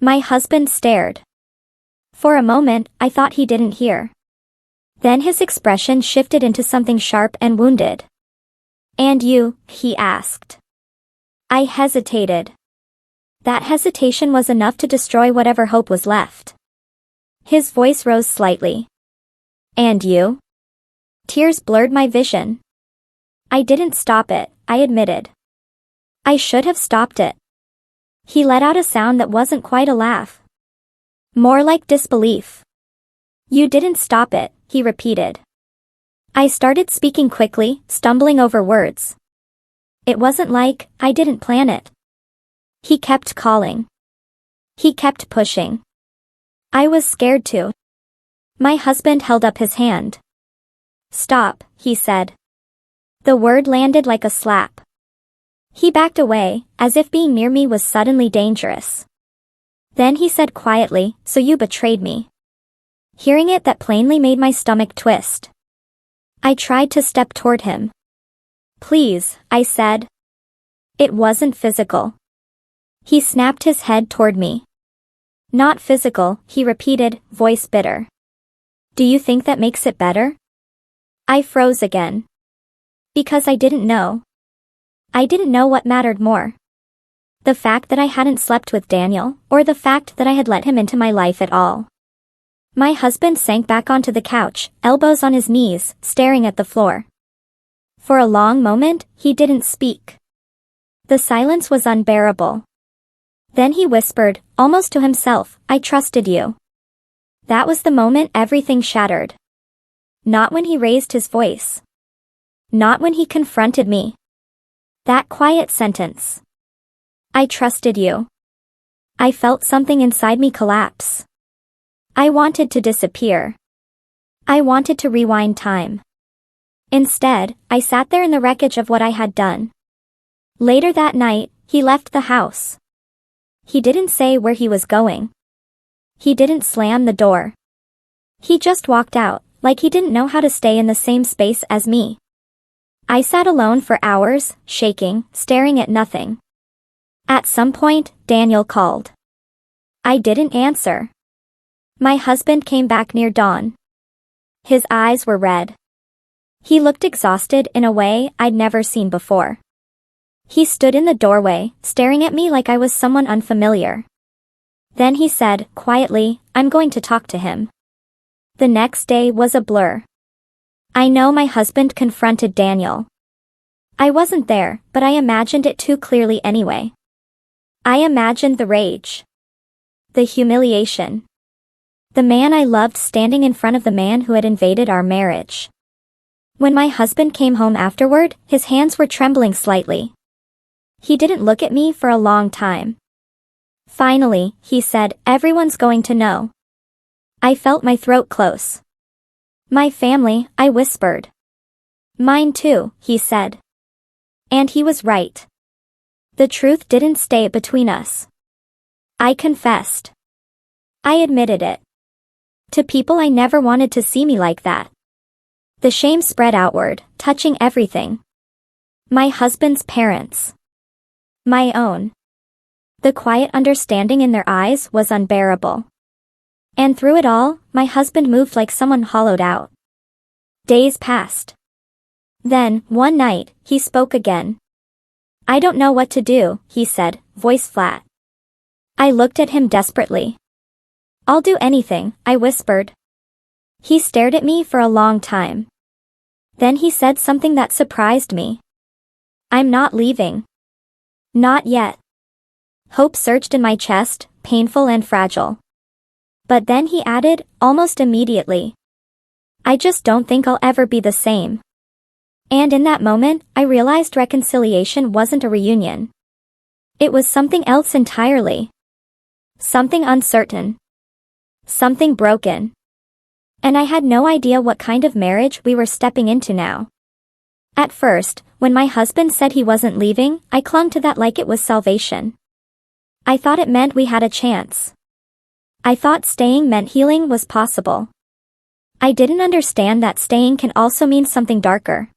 My husband stared. For a moment, I thought he didn't hear. Then his expression shifted into something sharp and wounded. And you? He asked. I hesitated. That hesitation was enough to destroy whatever hope was left. His voice rose slightly. And you? Tears blurred my vision. I didn't stop it, I admitted. I should have stopped it. He let out a sound that wasn't quite a laugh. More like disbelief. You didn't stop it, he repeated. I started speaking quickly, stumbling over words. It wasn't like I didn't plan it. He kept calling. He kept pushing. I was scared too. My husband held up his hand. Stop, he said. The word landed like a slap. He backed away, as if being near me was suddenly dangerous. Then he said quietly, so you betrayed me. Hearing it, that plainly made my stomach twist. I tried to step toward him. Please, I said. It wasn't physical. He snapped his head toward me. Not physical, he repeated, voice bitter. Do you think that makes it better? I froze again. Because I didn't know. I didn't know what mattered more. The fact that I hadn't slept with Daniel, or the fact that I had let him into my life at all. My husband sank back onto the couch, elbows on his knees, staring at the floor. For a long moment, he didn't speak. The silence was unbearable. Then he whispered, almost to himself, I trusted you. That was the moment everything shattered. Not when he raised his voice. Not when he confronted me. That quiet sentence. I trusted you. I felt something inside me collapse. I wanted to disappear. I wanted to rewind time. Instead, I sat there in the wreckage of what I had done. Later that night, he left the house. He didn't say where he was going. He didn't slam the door. He just walked out, like he didn't know how to stay in the same space as me. I sat alone for hours, shaking, staring at nothing. At some point, Daniel called. I didn't answer. My husband came back near dawn. His eyes were red. He looked exhausted in a way I'd never seen before. He stood in the doorway, staring at me like I was someone unfamiliar. Then he said, quietly, I'm going to talk to him. The next day was a blur. I know my husband confronted Daniel. I wasn't there, but I imagined it too clearly anyway. I imagined the rage. The humiliation. The man I loved standing in front of the man who had invaded our marriage. When my husband came home afterward, his hands were trembling slightly. He didn't look at me for a long time. Finally, he said, everyone's going to know. I felt my throat close. My family, I whispered. Mine too, he said. And he was right. The truth didn't stay between us. I confessed. I admitted it. To people I never wanted to see me like that. The shame spread outward, touching everything. My husband's parents. My own. The quiet understanding in their eyes was unbearable. And through it all, my husband moved like someone hollowed out. Days passed. Then, one night, he spoke again. I don't know what to do, he said, voice flat. I looked at him desperately. I'll do anything, I whispered. He stared at me for a long time. Then he said something that surprised me. I'm not leaving. Not yet. Hope surged in my chest, painful and fragile. But then he added, almost immediately. I just don't think I'll ever be the same. And in that moment, I realized reconciliation wasn't a reunion. It was something else entirely. Something uncertain. Something broken. And I had no idea what kind of marriage we were stepping into now. At first, when my husband said he wasn't leaving, I clung to that like it was salvation. I thought it meant we had a chance. I thought staying meant healing was possible. I didn't understand that staying can also mean something darker.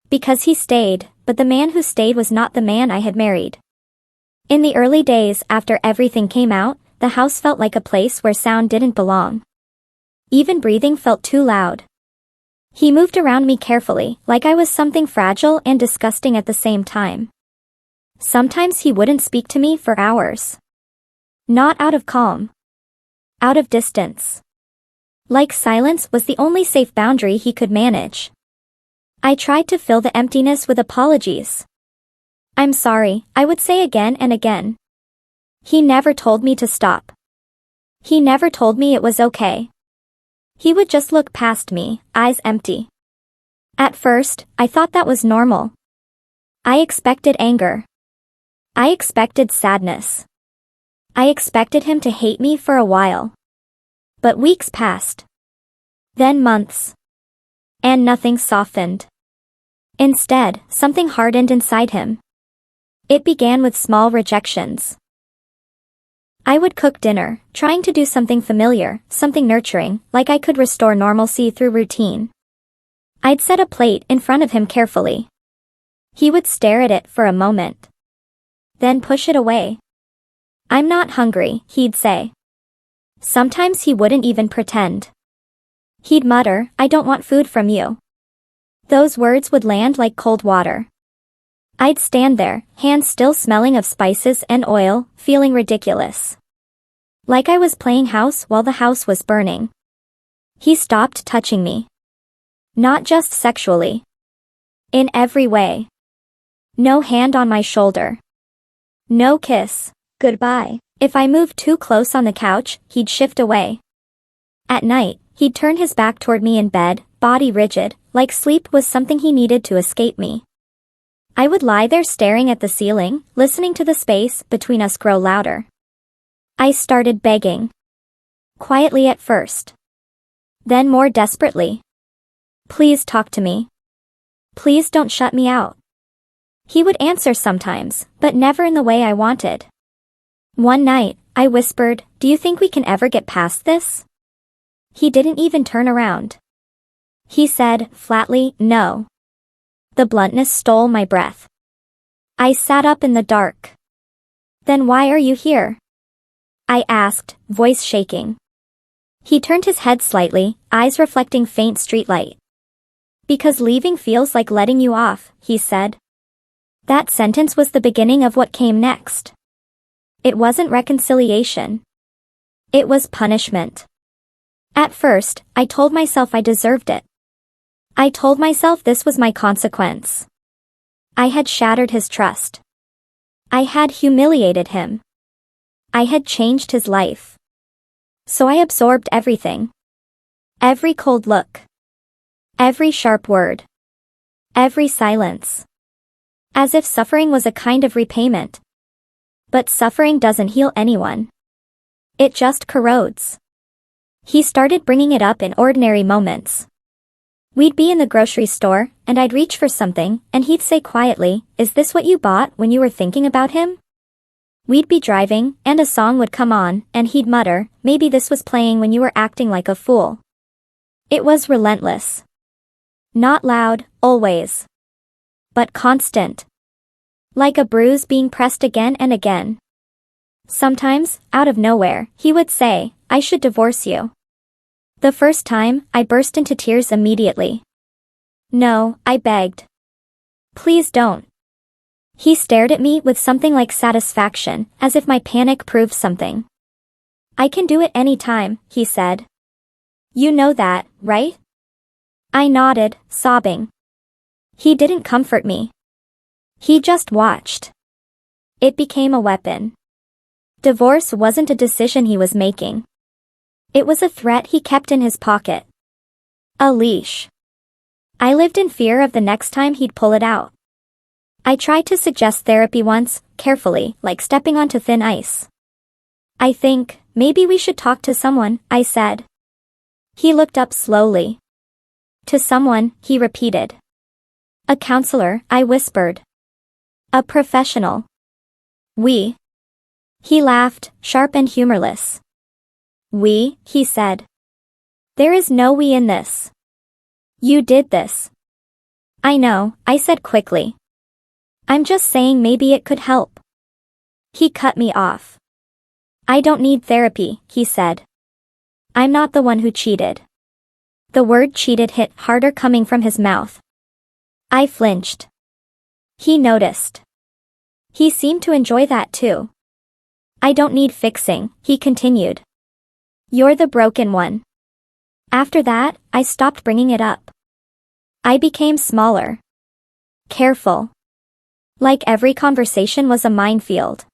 Because he stayed, but the man who stayed was not the man I had married. In the early days after everything came out, the house felt like a place where sound didn't belong. Even breathing felt too loud. He moved around me carefully, like I was something fragile and disgusting at the same time. Sometimes he wouldn't speak to me for hours. Not out of calm. Out of distance. Like silence was the only safe boundary he could manage. I tried to fill the emptiness with apologies. I'm sorry, I would say again and again. He never told me to stop. He never told me it was okay. He would just look past me, eyes empty. At first, I thought that was normal. I expected anger. I expected sadness. I expected him to hate me for a while. But weeks passed. Then months. And nothing softened. Instead, something hardened inside him. It began with small rejections. I would cook dinner, trying to do something familiar, something nurturing, like I could restore normalcy through routine. I'd set a plate in front of him carefully. He would stare at it for a moment. Then push it away. I'm not hungry, he'd say. Sometimes he wouldn't even pretend. He'd mutter, I don't want food from you. Those words would land like cold water. I'd stand there, hands still smelling of spices and oil, feeling ridiculous. Like I was playing house while the house was burning. He stopped touching me. Not just sexually. In every way. No hand on my shoulder. No kiss. Goodbye. If I moved too close on the couch, he'd shift away. At night, he'd turn his back toward me in bed, body rigid, like sleep was something he needed to escape me. I would lie there staring at the ceiling, listening to the space between us grow louder. I started begging. Quietly at first. Then more desperately. Please talk to me. Please don't shut me out. He would answer sometimes, but never in the way I wanted. One night, I whispered, "Do you think we can ever get past this?" He didn't even turn around. He said, flatly, "No." The bluntness stole my breath. I sat up in the dark. "Then why are you here?" I asked, voice shaking. He turned his head slightly, eyes reflecting faint streetlight. "Because leaving feels like letting you off," he said. That sentence was the beginning of what came next. It wasn't reconciliation. It was punishment. At first, I told myself I deserved it. I told myself this was my consequence. I had shattered his trust. I had humiliated him. I had changed his life. So I absorbed everything. Every cold look. Every sharp word. Every silence. As if suffering was a kind of repayment. But suffering doesn't heal anyone. It just corrodes. He started bringing it up in ordinary moments. We'd be in the grocery store, and I'd reach for something, and he'd say quietly, "Is this what you bought when you were thinking about him?" We'd be driving, and a song would come on, and he'd mutter, "Maybe this was playing when you were acting like a fool." It was relentless. Not loud, always. But constant. Like a bruise being pressed again and again. Sometimes, out of nowhere, he would say, "I should divorce you." The first time, I burst into tears immediately. "No," I begged. "Please don't." He stared at me with something like satisfaction, as if my panic proved something. "I can do it any time," he said. "You know that, right?" I nodded, sobbing. He didn't comfort me. He just watched. It became a weapon. Divorce wasn't a decision he was making. It was a threat he kept in his pocket. A leash. I lived in fear of the next time he'd pull it out. I tried to suggest therapy once, carefully, like stepping onto thin ice. "I think, maybe we should talk to someone," I said. He looked up slowly. "To someone," he repeated. "A counselor," I whispered. "A professional." "We." He laughed, sharp and humorless. "We," he said. "There is no we in this. You did this." "I know," I said quickly. "I'm just saying maybe it could help." He cut me off. "I don't need therapy," he said. "I'm not the one who cheated." The word cheated hit harder coming from his mouth. I flinched. He noticed. He seemed to enjoy that too. "I don't need fixing," he continued. "You're the broken one." After that, I stopped bringing it up. I became smaller. Careful. Like every conversation was a minefield.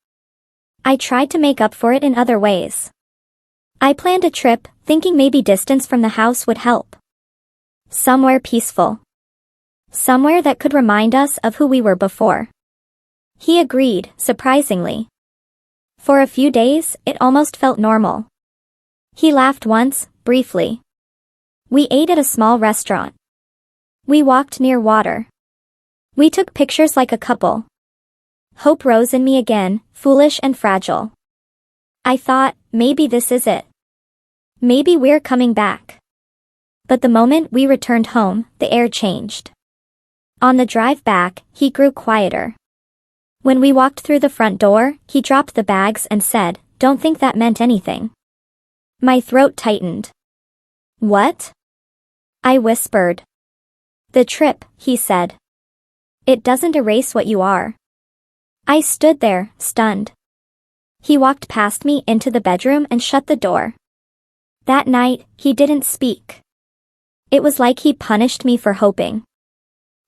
I tried to make up for it in other ways. I planned a trip, thinking maybe distance from the house would help. Somewhere peaceful. Somewhere that could remind us of who we were before. He agreed, surprisingly. For a few days, it almost felt normal. He laughed once, briefly. We ate at a small restaurant. We walked near water. We took pictures like a couple. Hope rose in me again, foolish and fragile. I thought, maybe this is it. Maybe we're coming back. But the moment we returned home, the air changed. On the drive back, he grew quieter. When we walked through the front door, he dropped the bags and said, "Don't think that meant anything." My throat tightened. "What?" I whispered. "The trip," he said. "It doesn't erase what you are." I stood there, stunned. He walked past me into the bedroom and shut the door. That night, he didn't speak. It was like he punished me for hoping.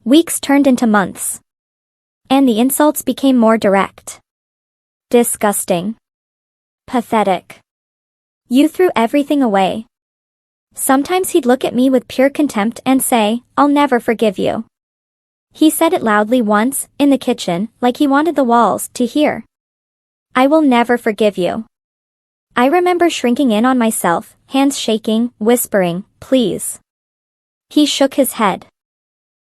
Weeks turned into months. And the insults became more direct. Disgusting. Pathetic. You threw everything away. Sometimes he'd look at me with pure contempt and say, "I'll never forgive you." He said it loudly once, in the kitchen, like he wanted the walls to hear. "I will never forgive you." I remember shrinking in on myself, hands shaking, whispering, "Please." He shook his head.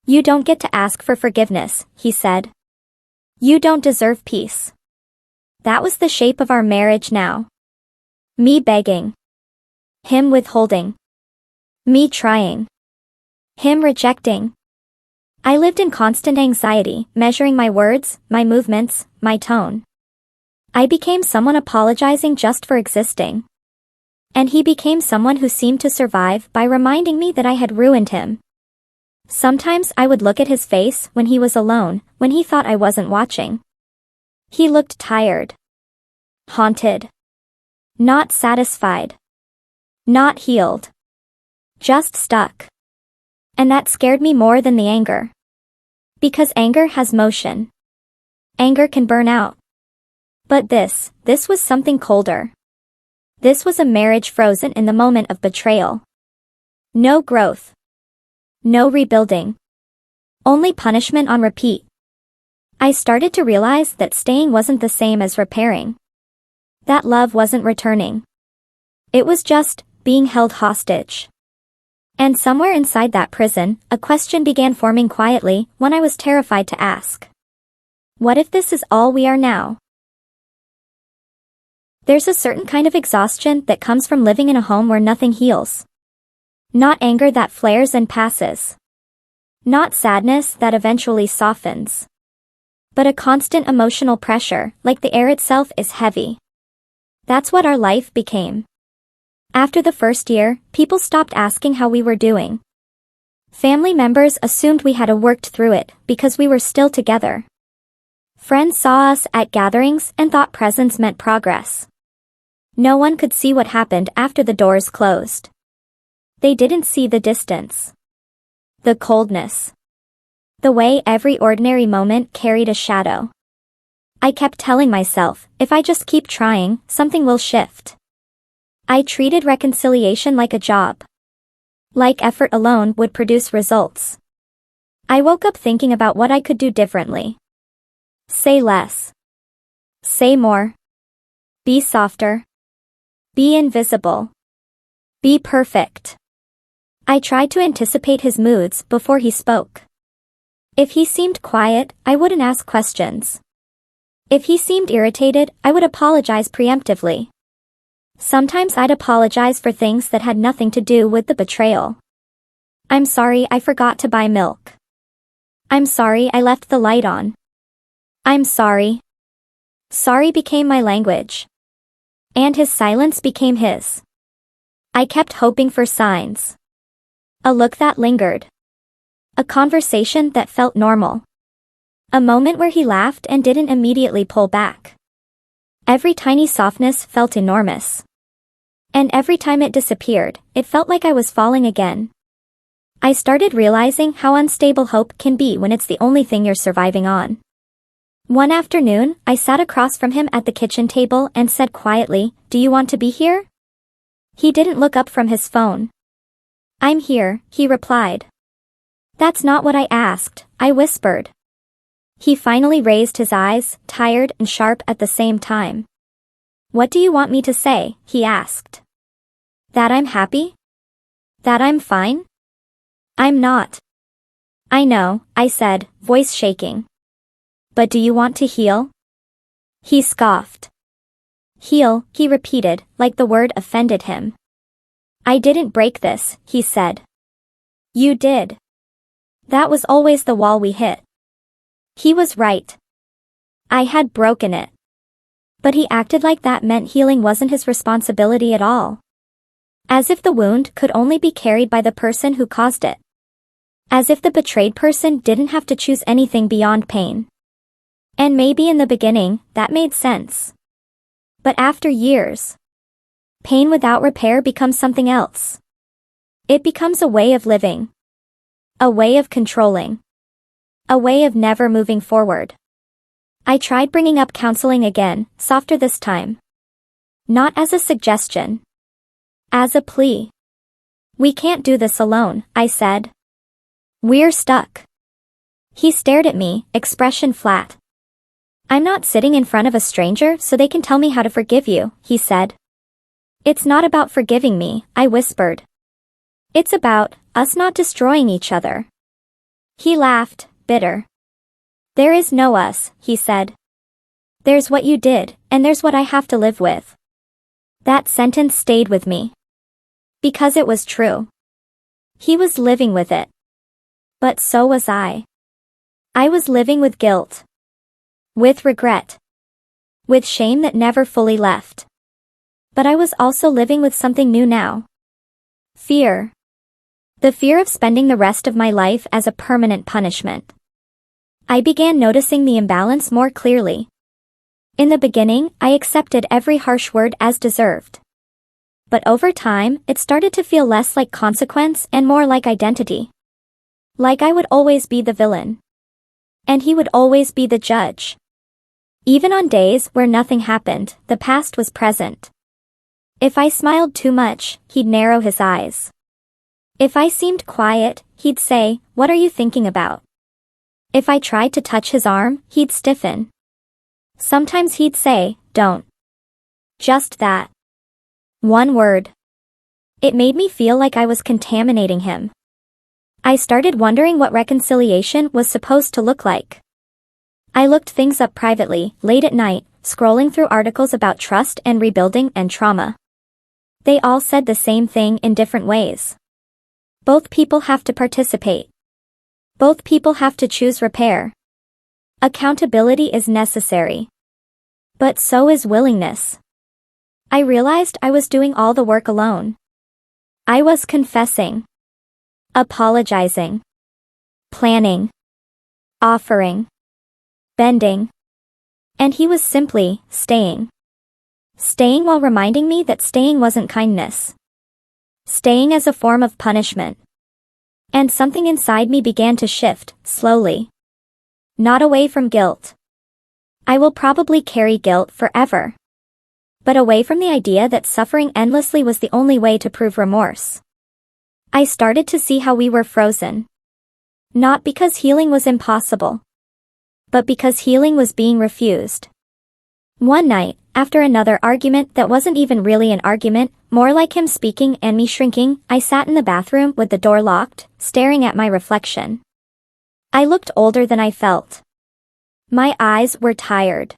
"You don't get to ask for forgiveness," he said. "You don't deserve peace." That was the shape of our marriage now. Me begging. Him withholding. Me trying. Him rejecting. I lived in constant anxiety, measuring my words, my movements, my tone. I became someone apologizing just for existing. And he became someone who seemed to survive by reminding me that I had ruined him. Sometimes I would look at his face when he was alone, when he thought I wasn't watching. He looked tired. Haunted. Not satisfied. Not healed. Just stuck. And that scared me more than the anger. Because anger has motion. Anger can burn out. But this was something colder. This was a marriage frozen in the moment of betrayal. No growth. No rebuilding. Only punishment on repeat. I started to realize that staying wasn't the same as repairing. That love wasn't returning. It was just being held hostage. And somewhere inside that prison, a question began forming quietly, one I was terrified to ask. What if this is all we are now? There's a certain kind of exhaustion that comes from living in a home where nothing heals. Not anger that flares and passes. Not sadness that eventually softens. But a constant emotional pressure, like the air itself is heavy. That's what our life became. After the first year, people stopped asking how we were doing. Family members assumed we had worked through it because we were still together. Friends saw us at gatherings and thought presence meant progress. No one could see what happened after the doors closed. They didn't see the distance. The coldness. The way every ordinary moment carried a shadow. I kept telling myself, if I just keep trying, something will shift. I treated reconciliation like a job. Like effort alone would produce results. I woke up thinking about what I could do differently. Say less. Say more. Be softer. Be invisible. Be perfect. I tried to anticipate his moods before he spoke. If he seemed quiet, I wouldn't ask questions. If he seemed irritated, I would apologize preemptively. Sometimes I'd apologize for things that had nothing to do with the betrayal. I'm sorry I forgot to buy milk. I'm sorry I left the light on. I'm sorry. Sorry became my language. And his silence became his. I kept hoping for signs. A look that lingered. A conversation that felt normal. A moment where he laughed and didn't immediately pull back. Every tiny softness felt enormous. And every time it disappeared, it felt like I was falling again. I started realizing how unstable hope can be when it's the only thing you're surviving on. One afternoon, I sat across from him at the kitchen table and said quietly, "Do you want to be here?" He didn't look up from his phone. "I'm here," he replied. "That's not what I asked," I whispered. He finally raised his eyes, tired and sharp at the same time. "What do you want me to say?" he asked. "That I'm happy? That I'm fine?" "I'm not." "I know," I said, voice shaking. "But do you want to heal?" He scoffed. "Heal," he repeated, like the word offended him. "I didn't break this," he said. "You did. That was always the wall we hit." He was right. I had broken it. But he acted like that meant healing wasn't his responsibility at all. As if the wound could only be carried by the person who caused it. As if the betrayed person didn't have to choose anything beyond pain. And maybe in the beginning, that made sense. But after years, pain without repair becomes something else. It becomes a way of living. A way of controlling. A way of never moving forward. I tried bringing up counseling again, softer this time. Not as a suggestion. As a plea. "We can't do this alone," I said. "We're stuck." He stared at me, expression flat. "I'm not sitting in front of a stranger so they can tell me how to forgive you," he said. It's not about forgiving me, I whispered. It's about us not destroying each other. He laughed, bitter. There is no us, he said. There's what you did, and there's what I have to live with. That sentence stayed with me. Because it was true. He was living with it. But so was I. I was living with guilt. With regret. With shame that never fully left. But I was also living with something new now. Fear. The fear of spending the rest of my life as a permanent punishment. I began noticing the imbalance more clearly. In the beginning, I accepted every harsh word as deserved. But over time, it started to feel less like consequence and more like identity. Like I would always be the villain. And he would always be the judge. Even on days where nothing happened, the past was present. If I smiled too much, he'd narrow his eyes. If I seemed quiet, he'd say, "What are you thinking about?" If I tried to touch his arm, he'd stiffen. Sometimes he'd say, "Don't." Just that. One word. It made me feel like I was contaminating him. I started wondering what reconciliation was supposed to look like. I looked things up privately, late at night, scrolling through articles about trust and rebuilding and trauma. They all said the same thing in different ways. Both people have to participate. Both people have to choose repair. Accountability is necessary. But so is willingness. I realized I was doing all the work alone. I was confessing. Apologizing. Planning. Offering. Bending. And he was simply staying. Staying while reminding me that staying wasn't kindness. Staying as a form of punishment. And something inside me began to shift, slowly. Not away from guilt. I will probably carry guilt forever. But away from the idea that suffering endlessly was the only way to prove remorse. I started to see how we were frozen. Not because healing was impossible. But because healing was being refused. One night, after another argument that wasn't even really an argument, more like him speaking and me shrinking, I sat in the bathroom with the door locked, staring at my reflection. I looked older than I felt. My eyes were tired.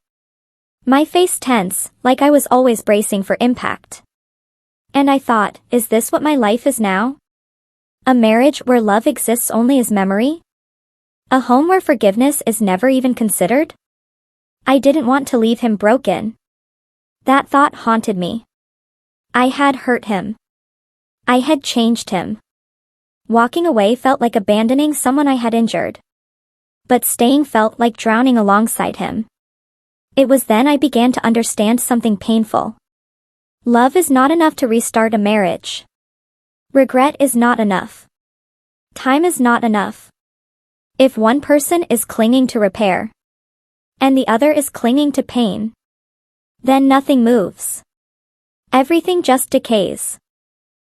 My face tense, like I was always bracing for impact. And I thought, is this what my life is now? A marriage where love exists only as memory? A home where forgiveness is never even considered? I didn't want to leave him broken. That thought haunted me. I had hurt him. I had changed him. Walking away felt like abandoning someone I had injured. But staying felt like drowning alongside him. It was then I began to understand something painful. Love is not enough to restart a marriage. Regret is not enough. Time is not enough. If one person is clinging to repair, and the other is clinging to pain, then nothing moves. Everything just decays.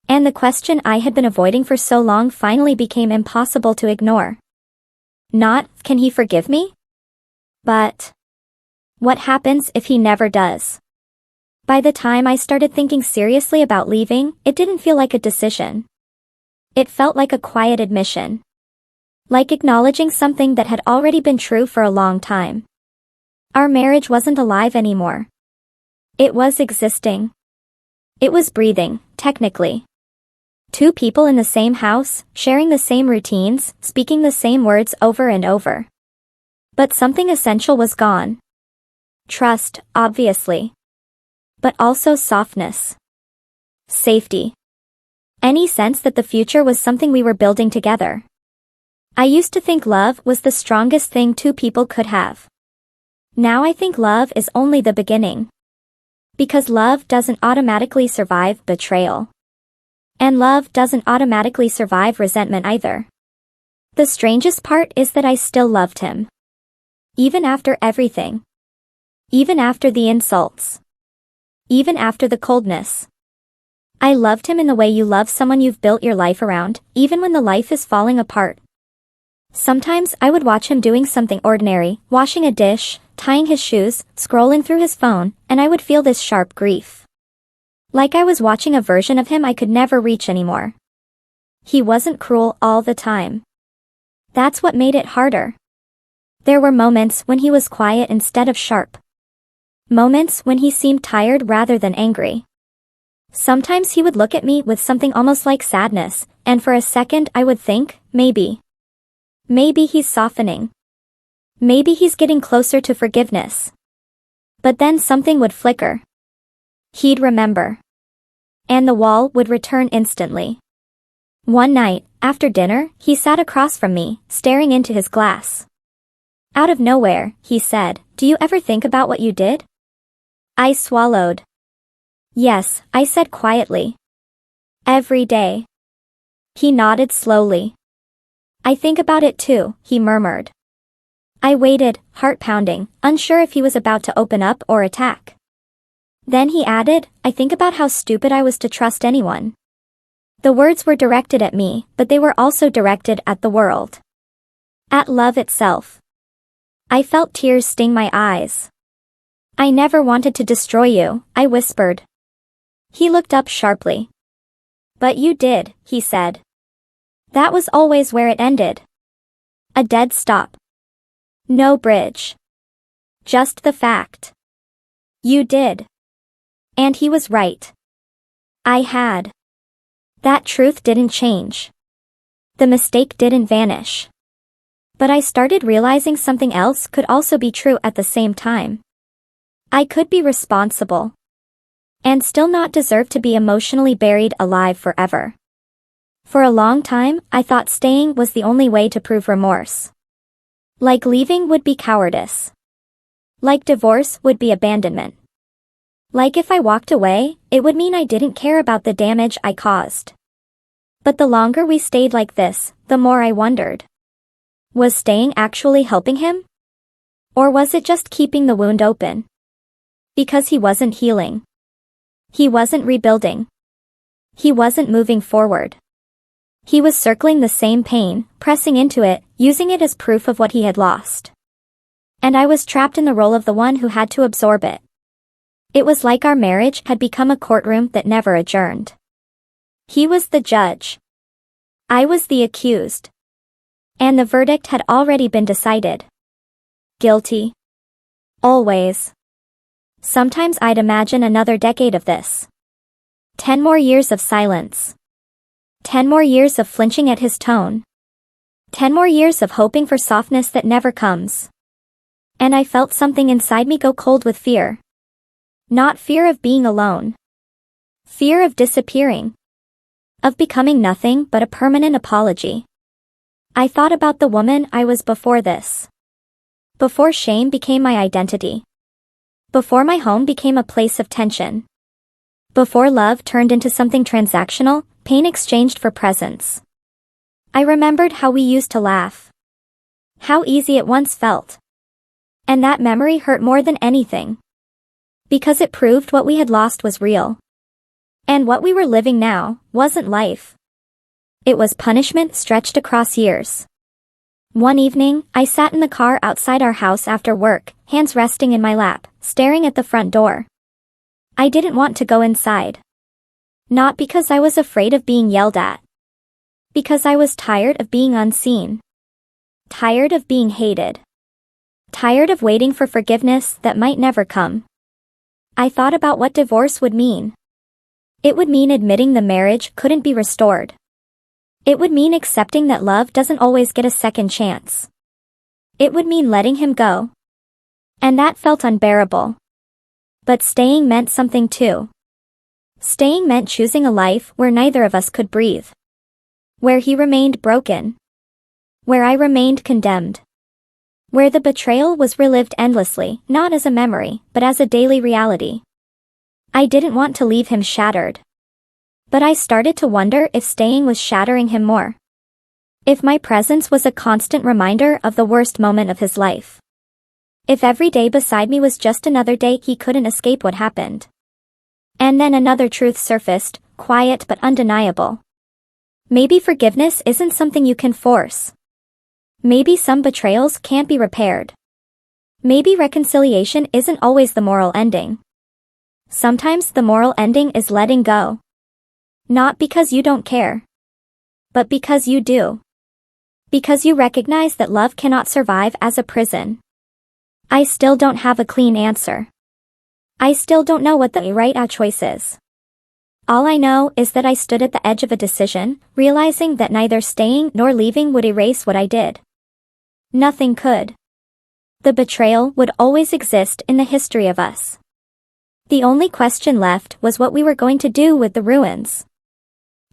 And the question I had been avoiding for so long finally became impossible to ignore. Not, can he forgive me? But, what happens if he never does? By the time I started thinking seriously about leaving, it didn't feel like a decision. It felt like a quiet admission. Like acknowledging something that had already been true for a long time. Our marriage wasn't alive anymore. It was existing. It was breathing, technically. Two people in the same house, sharing the same routines, speaking the same words over and over. But something essential was gone. Trust, obviously. But also softness. Safety. Any sense that the future was something we were building together. I used to think love was the strongest thing two people could have. Now I think love is only the beginning. Because love doesn't automatically survive betrayal. And love doesn't automatically survive resentment either. The strangest part is that I still loved him. Even after everything. Even after the insults. Even after the coldness. I loved him in the way you love someone you've built your life around, even when the life is falling apart. Sometimes I would watch him doing something ordinary, washing a dish, tying his shoes, scrolling through his phone, and I would feel this sharp grief. Like I was watching a version of him I could never reach anymore. He wasn't cruel all the time. That's what made it harder. There were moments when he was quiet instead of sharp. Moments when he seemed tired rather than angry. Sometimes he would look at me with something almost like sadness, and for a second I would think, maybe he's softening. Maybe he's getting closer to forgiveness. But then something would flicker. He'd remember. And the wall would return instantly. One night, after dinner, he sat across from me, staring into his glass. Out of nowhere, he said, "Do you ever think about what you did?" I swallowed. "Yes," I said quietly. "Every day." He nodded slowly. "I think about it too," he murmured. I waited, heart pounding, unsure if he was about to open up or attack. Then he added, "I think about how stupid I was to trust anyone." The words were directed at me, but they were also directed at the world. At love itself. I felt tears sting my eyes. "I never wanted to destroy you," I whispered. He looked up sharply. "But you did," he said. That was always where it ended. A dead stop. No bridge. Just the fact. You did. And he was right. I had. That truth didn't change. The mistake didn't vanish. But I started realizing something else could also be true at the same time. I could be responsible. And still not deserve to be emotionally buried alive forever. For a long time, I thought staying was the only way to prove remorse. Like leaving would be cowardice. Like divorce would be abandonment. Like if I walked away, it would mean I didn't care about the damage I caused. But the longer we stayed like this, the more I wondered. Was staying actually helping him? Or was it just keeping the wound open? Because he wasn't healing. He wasn't rebuilding. He wasn't moving forward. He was circling the same pain, pressing into it, using it as proof of what he had lost. And I was trapped in the role of the one who had to absorb it. It was like our marriage had become a courtroom that never adjourned. He was the judge. I was the accused. And the verdict had already been decided. Guilty. Always. Sometimes I'd imagine another decade of this. 10 more years of silence. 10 more years of flinching at his tone. 10 more years of hoping for softness that never comes. And I felt something inside me go cold with fear. Not fear of being alone. Fear of disappearing. Of becoming nothing but a permanent apology. I thought about the woman I was before this. Before shame became my identity. Before my home became a place of tension. Before love turned into something transactional, pain exchanged for presence. I remembered how we used to laugh. How easy it once felt. And that memory hurt more than anything. Because it proved what we had lost was real. And what we were living now wasn't life. It was punishment stretched across years. One evening, I sat in the car outside our house after work, hands resting in my lap, staring at the front door. I didn't want to go inside. Not because I was afraid of being yelled at. Because I was tired of being unseen. Tired of being hated. Tired of waiting for forgiveness that might never come. I thought about what divorce would mean. It would mean admitting the marriage couldn't be restored. It would mean accepting that love doesn't always get a second chance. It would mean letting him go. And that felt unbearable. But staying meant something too. Staying meant choosing a life where neither of us could breathe. Where he remained broken. Where I remained condemned. Where the betrayal was relived endlessly, not as a memory, but as a daily reality. I didn't want to leave him shattered. But I started to wonder if staying was shattering him more. If my presence was a constant reminder of the worst moment of his life. If every day beside me was just another day he couldn't escape what happened. And then another truth surfaced, quiet but undeniable. Maybe forgiveness isn't something you can force. Maybe some betrayals can't be repaired. Maybe reconciliation isn't always the moral ending. Sometimes the moral ending is letting go. Not because you don't care, but because you do. Because you recognize that love cannot survive as a prison. I still don't have a clean answer. I still don't know what the right choice is. All I know is that I stood at the edge of a decision, realizing that neither staying nor leaving would erase what I did. Nothing could. The betrayal would always exist in the history of us. The only question left was what we were going to do with the ruins.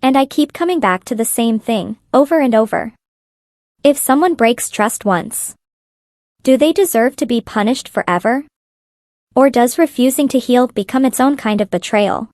And I keep coming back to the same thing, over and over. If someone breaks trust once, do they deserve to be punished forever? Or does refusing to heal become its own kind of betrayal?